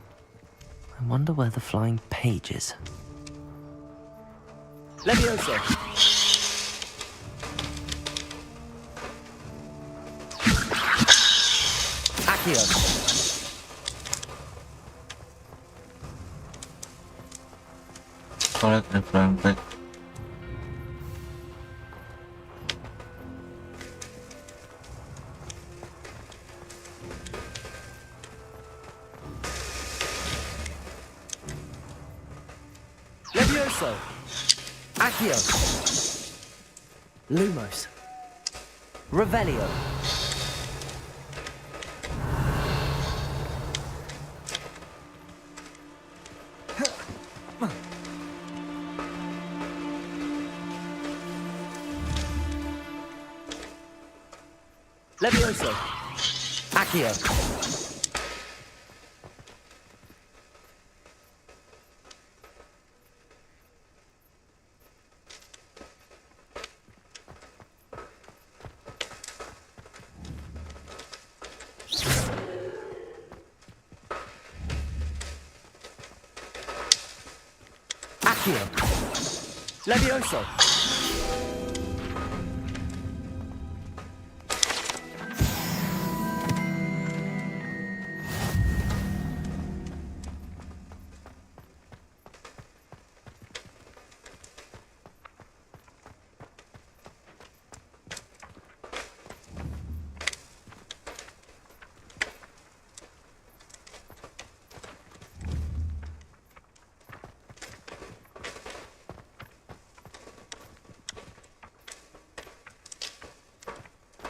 I wonder where the flying page is. Levioso! Accio! Collect the flying page. Levioso! Accio! Lumos! Revelio! Levioso! Accio! Accio! Levioso!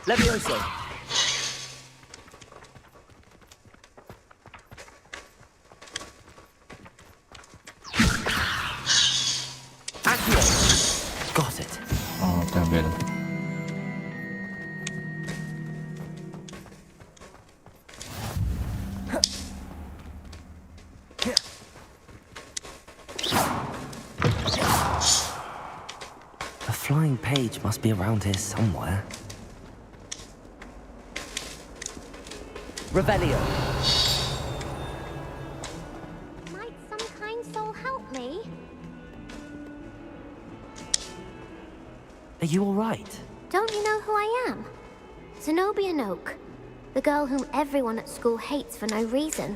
Levioso! Accio! Got it. Oh, damn it. The flying page must be around here somewhere. Revelio. Are you all right? Don't you know who I am? Zenobia Noak, the girl whom everyone at school hates for no reason.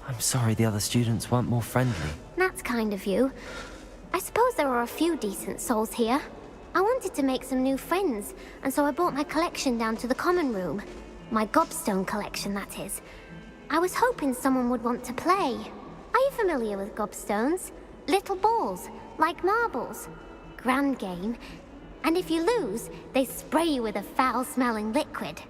I'm sorry the other students weren't more friendly. That's kind of you. I suppose there are a few decent souls here. I wanted to make some new friends, and so I brought my collection down to the common room. My gobstone collection, that is. I was hoping someone would want to play. Are you familiar with gobstones? Little balls, like marbles. Grand game. And if you lose, they spray you with a foul-smelling liquid.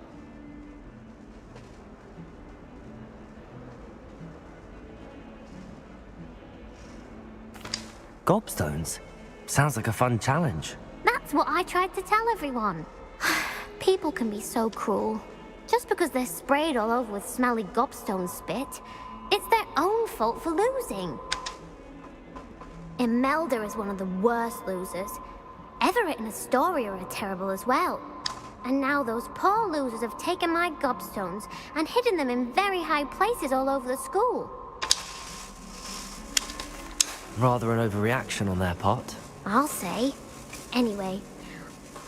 Gobstones? Sounds like a fun challenge. That's what I tried to tell everyone. People can be so cruel. Just because they're sprayed all over with smelly gobstone spit, it's their own fault for losing. Imelda is one of the worst losers. Everett and Astoria are terrible as well. And now those poor losers have taken my gobstones and hidden them in very high places all over the school. Rather an overreaction on their part. I'll say. Anyway,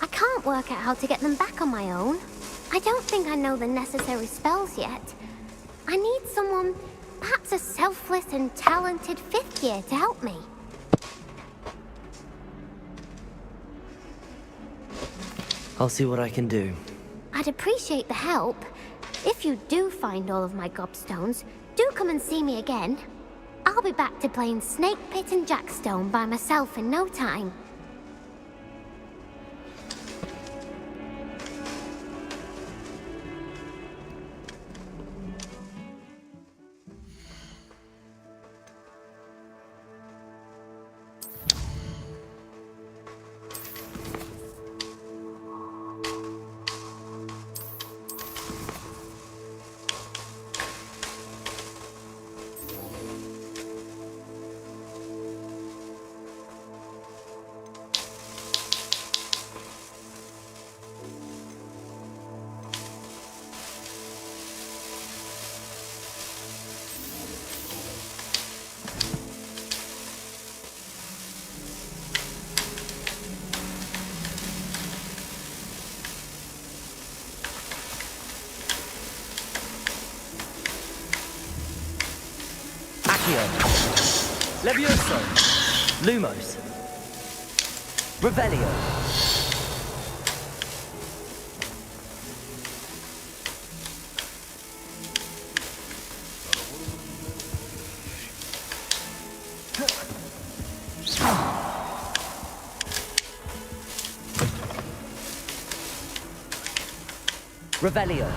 I can't work out how to get them back on my own. I don't think I know the necessary spells yet. I need someone, perhaps a selfless and talented 5th year to help me. I'll see what I can do. I'd appreciate the help. If you do find all of my gobstones, do come and see me again. I'll be back to playing Snake Pit and Jackstone by myself in no time. Levioso! Lumos! Revelio! Revelio!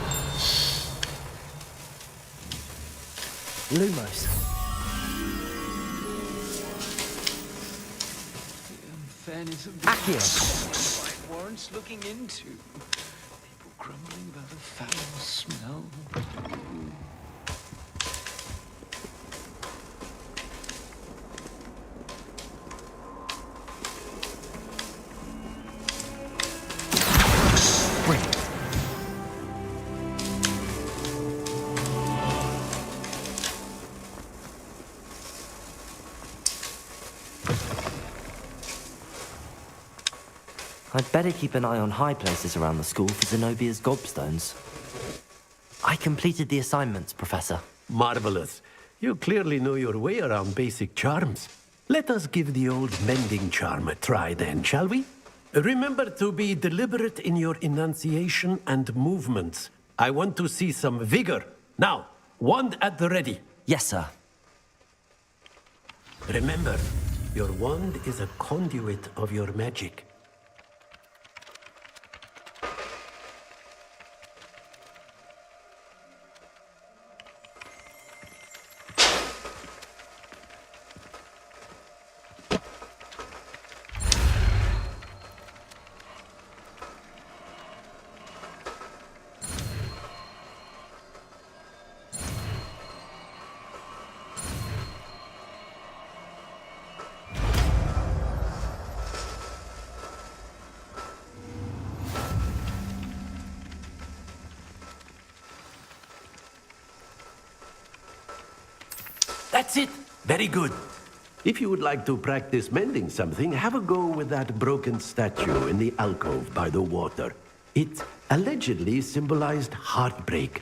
Lumos! Accio. Warrants looking into. People grumbling about a foul smell. I'd better keep an eye on high places around the school for Zenobia's gobstones. I completed the assignments, Professor. Marvelous. You clearly know your way around basic charms. Let us give the old mending charm a try then, shall we? Remember to be deliberate in your enunciation and movements. I want to see some vigor. Now, wand at the ready. Yes, sir. Remember, your wand is a conduit of your magic. That's it. Very good. If you would like to practice mending something, have a go with that broken statue in the alcove by the water. It allegedly symbolized heartbreak.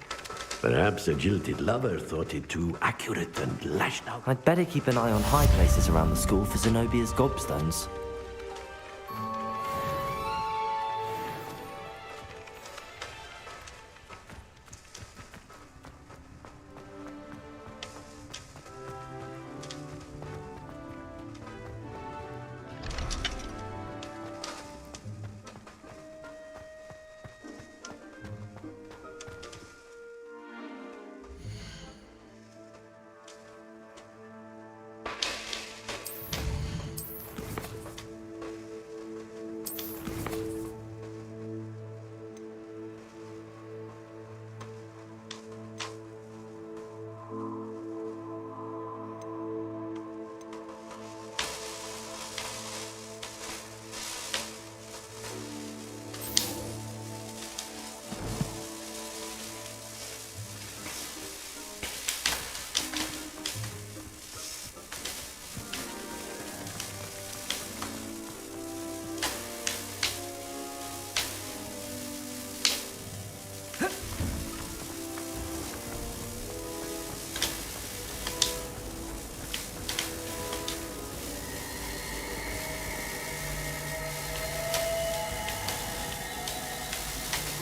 Perhaps a jilted lover thought it too accurate and lashed out. I'd better keep an eye on high places around the school for Zenobia's gobstones.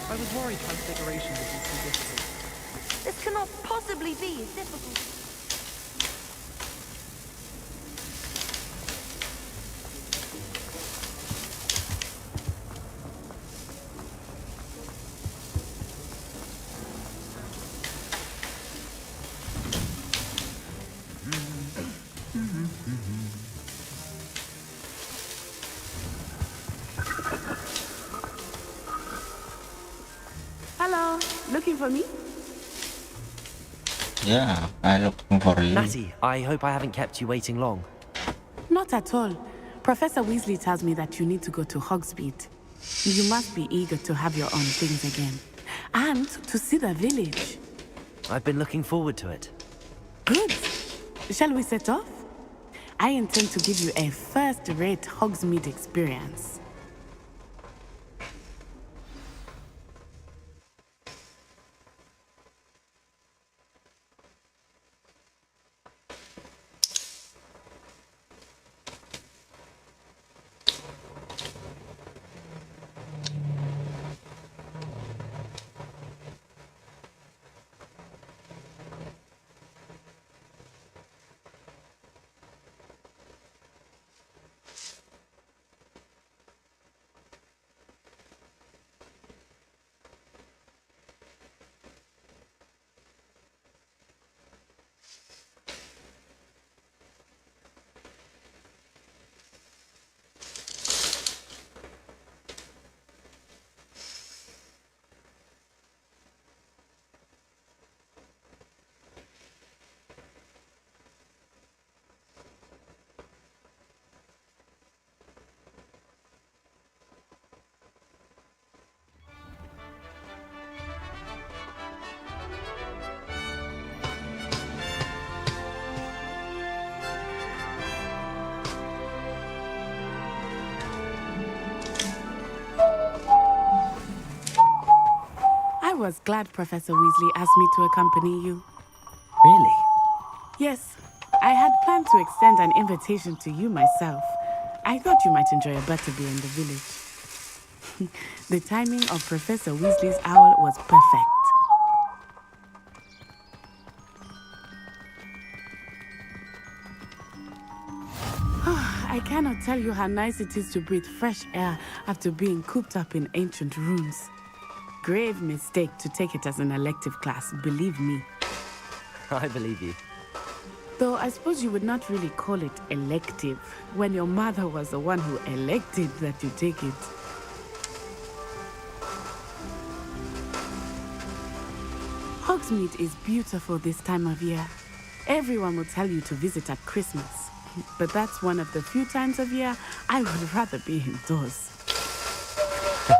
I was worried transfiguration would be too difficult. This cannot possibly be as difficult. Hello, looking for me? Yeah, I'm looking for you. Natty, I hope I haven't kept you waiting long. Not at all. Professor Weasley tells me that you need to go to Hogsmeade. You must be eager to have your own things again. And to see the village. I've been looking forward to it. Good. Shall we set off? I intend to give you a first-rate Hogsmeade experience. I was glad Professor Weasley asked me to accompany you. Really? Yes, I had planned to extend an invitation to you myself. I thought you might enjoy a butterbeer in the village. The timing of Professor Weasley's owl was perfect. I cannot tell you how nice it is to breathe fresh air after being cooped up in ancient rooms. Grave mistake to take it as an elective class, believe me. I believe you. Though I suppose you would not really call it elective when your mother was the one who elected that you take it. Hogsmeade is beautiful this time of year. Everyone will tell you to visit at Christmas. But that's one of the few times of year I would rather be indoors.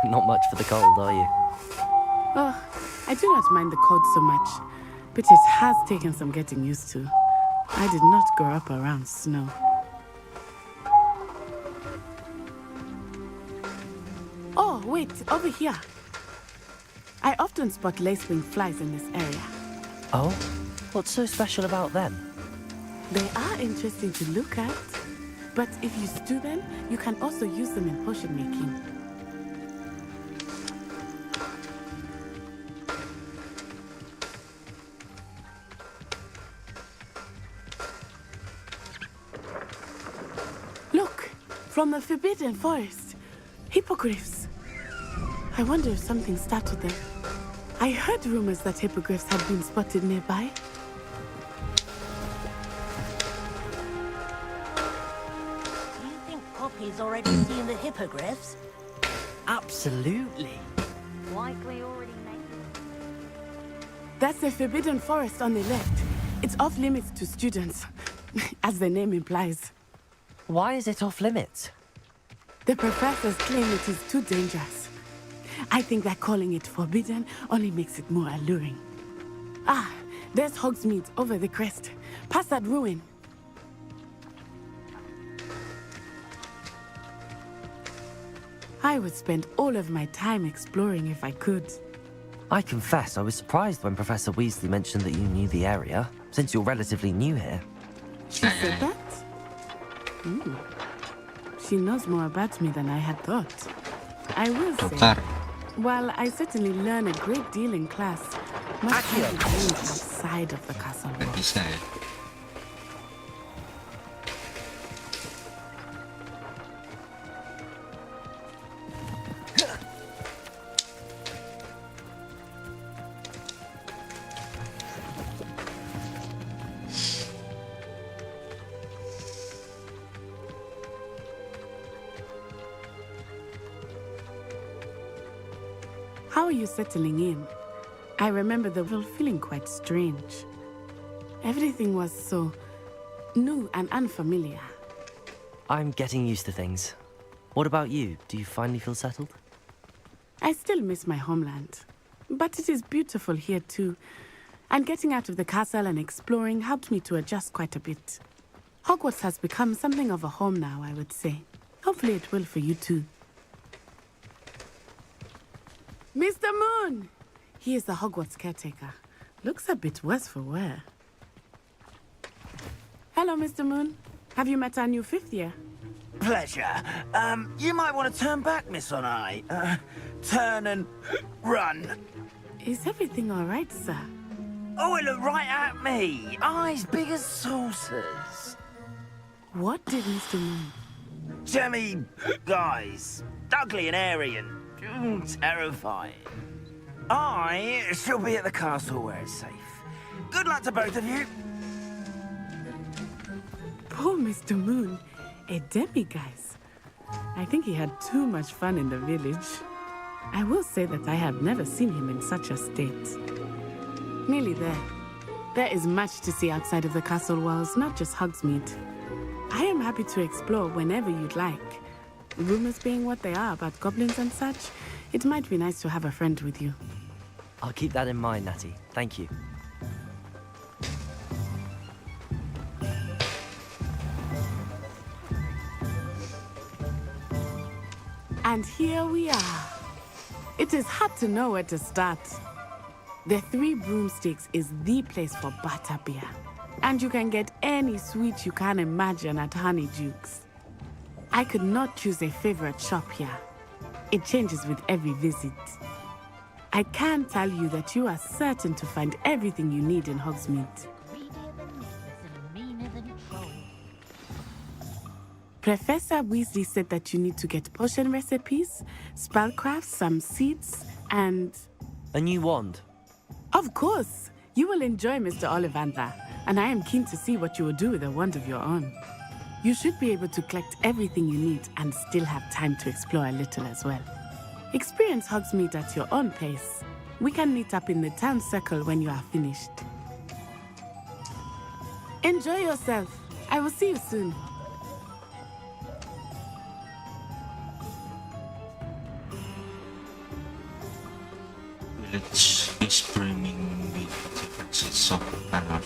Not much for the cold, are you? Oh, I do not mind the cold so much, but it has taken some getting used to. I did not grow up around snow. Oh, wait, over here. I often spot lacewing flies in this area. Oh? What's so special about them? They are interesting to look at, but if you stew them, you can also use them in potion making. Look, from the Forbidden Forest, hippogriffs. I wonder if something started them. I heard rumors that hippogriffs had been spotted nearby. Do you think Poppy's already seen the hippogriffs? Absolutely. Likely already made. That's the Forbidden Forest on the left. It's off limits to students, as the name implies. Why is it off limits? The professors claim it is too dangerous. I think that calling it forbidden only makes it more alluring. Ah, there's Hogsmeade over the crest. Past that ruin. I would spend all of my time exploring if I could. I confess I was surprised when Professor Weasley mentioned that you knew the area, since you're relatively new here. She said that? She knows more about me than I had thought. I will say, while I certainly learn a great deal in class, much can be gained outside of the castle walls. How are you settling in? I remember the world feeling quite strange. Everything was so new and unfamiliar. I'm getting used to things. What about you? Do you finally feel settled? I still miss my homeland, but it is beautiful here too. And getting out of the castle and exploring helped me to adjust quite a bit. Hogwarts has become something of a home now, I would say. Hopefully it will for you too. Mr. Moon! He is the Hogwarts caretaker. Looks a bit worse for wear. Hello, Mr. Moon. Have you met our new fifth year? Pleasure. You might want to turn back, Miss Onai. Turn and run. Is everything all right, sir? Oh, it looked right at me. Eyes big as saucers. What did Mr. Moon? Jemmy guys. Ugly and airy and terrifying. I shall be at the castle where it's safe. Good luck to both of you. Poor Mr. Moon. A demiguise. I think he had too much fun in the village. I will say that I have never seen him in such a state. Nearly there. There is much to see outside of the castle walls, not just Hogsmeade. I am happy to explore whenever you'd like. Rumors being what they are about goblins and such, it might be nice to have a friend with you. I'll keep that in mind, Natty. Thank you. And here we are. It is hard to know where to start. The Three Broomsticks is the place for butterbeer. And you can get any sweet you can imagine at Honeydukes. I could not choose a favorite shop here. It changes with every visit. I can tell you that you are certain to find everything you need in Hogsmeade. Professor Weasley said that you need to get potion recipes, spellcrafts, some seeds, and... A new wand. Of course! You will enjoy Mr. Ollivander, and I am keen to see what you will do with a wand of your own. You should be able to collect everything you need and still have time to explore a little as well. Experience Hogsmeade at your own pace. We can meet up in the town circle when you are finished. Enjoy yourself. I will see you soon. Village is brimming with differences of and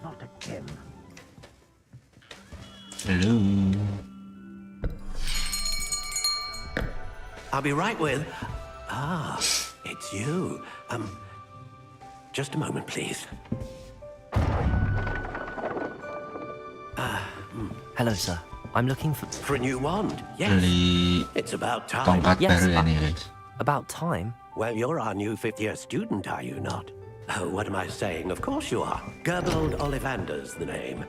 Not again. Hello. I'll be right with... Ah, it's you. Just a moment, please. Hello, sir. I'm looking for... For a new wand, yes. Beli It's about time. tongkat Yes, baru ya nih guys. About time? Well, you're our new fifth-year student, are you not? Oh, what am I saying? Of course you are. Gerbold Ollivander's the name.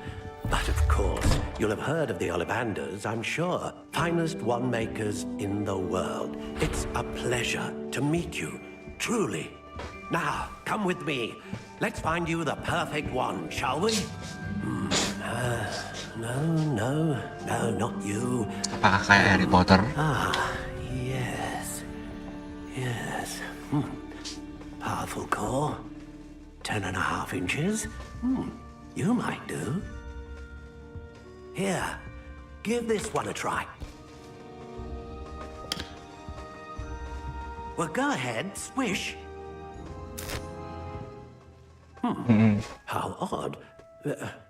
But of course, you'll have heard of the Ollivanders, I'm sure. Finest wand makers in the world. It's a pleasure to meet you, truly. Now, come with me. Let's find you the perfect wand, shall we? No, not you. Apakah kayak Harry Potter? Yes. Powerful core. 10.5 inches. You might do. Here, give this one a try. Well, go ahead, swish. How odd.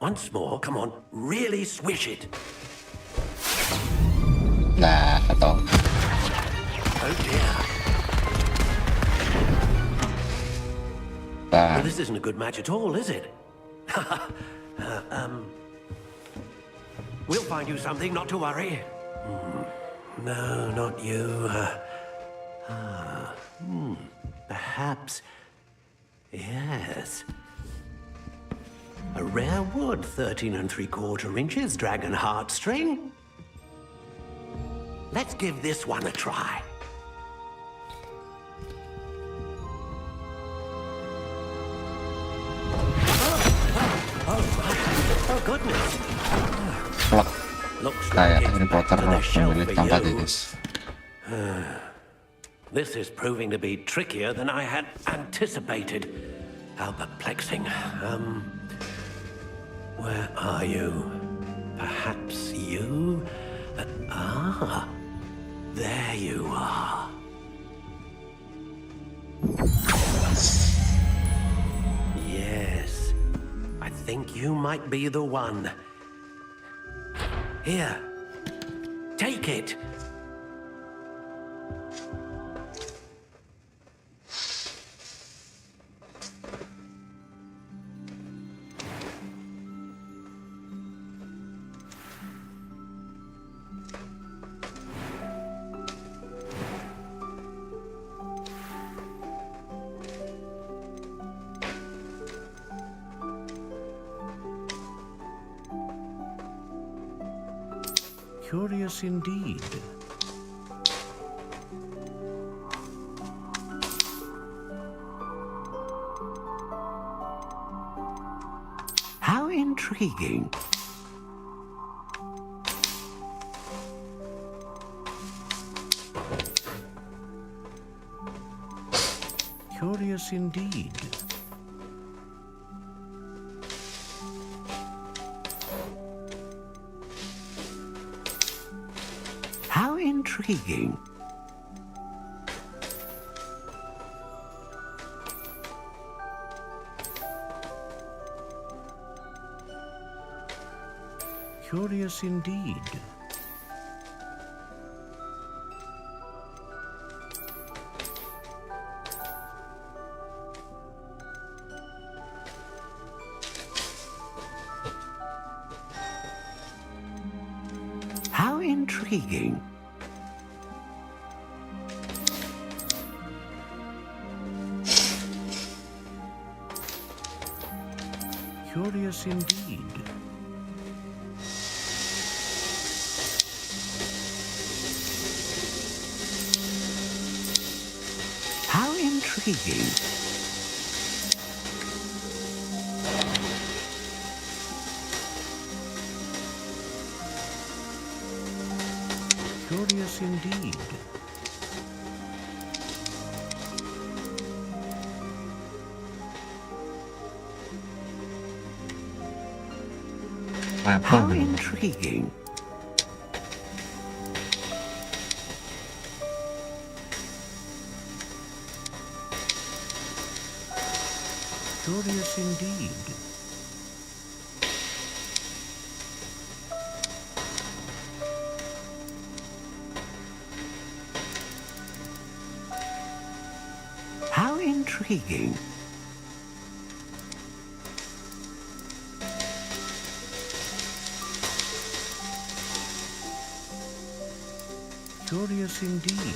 Once more, come on, really swish it. Nah, atau Oh dear. Well, this isn't a good match at all, is it? We'll find you something, not to worry. No, not you. Perhaps. Yes. A rare wood, 13 3/4 inches, dragon heartstring. Let's give this one a try. Oh goodness. plak Looks kayak like Harry it's Potter back to the shelf memilih for tongkat ya you. guys. This is proving to be trickier than I had anticipated. How perplexing. Where are you? Perhaps you? There you are. Yes, I think you might be the one. Here, take it. Curious indeed. How intriguing. Curious indeed. How intriguing. Curious indeed. How intriguing. Curious indeed. How intriguing. Curious indeed. How intriguing. Curious indeed. How intriguing. Curious indeed.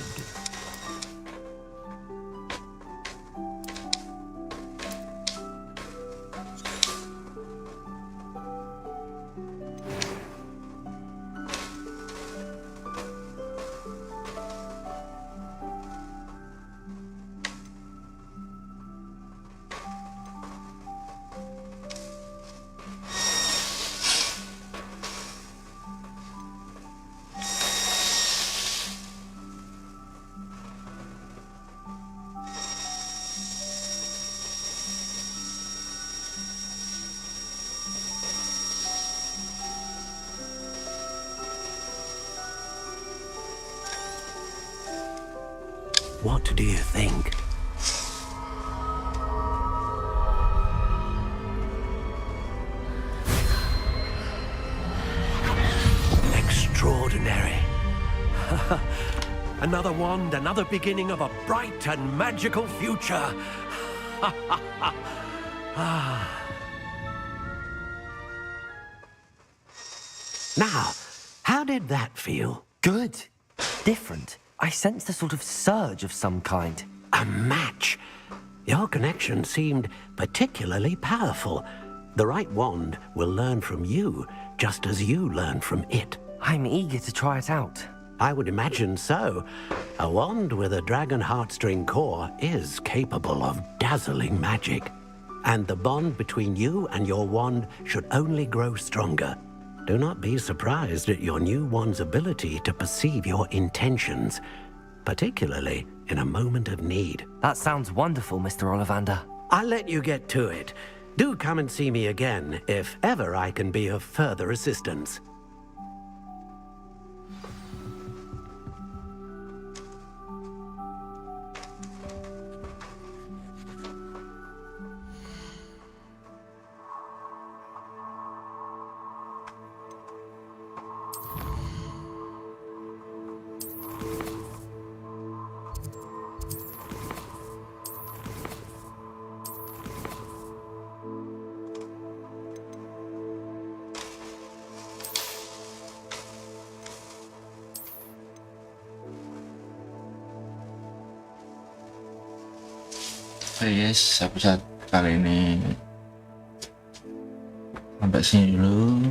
What do you think? Extraordinary. Another wand, another beginning of a bright and magical future. Now, how did that feel? Good. Different. I sensed a sort of surge of some kind. A match. Your connection seemed particularly powerful. The right wand will learn from you, just as you learn from it. I'm eager to try it out. I would imagine so. A wand with a dragon heartstring core is capable of dazzling magic. And the bond between you and your wand should only grow stronger. Do not be surprised at your new wand's ability to perceive your intentions, particularly in a moment of need. That sounds wonderful, Mr. Ollivander. I'll let you get to it. Do come and see me again if ever I can be of further assistance. Oke guys, episode kali ini sampai sini dulu.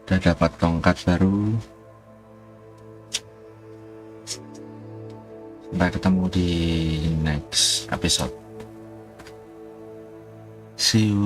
Udah dapat tongkat baru. Sampai ketemu di next episode. See you.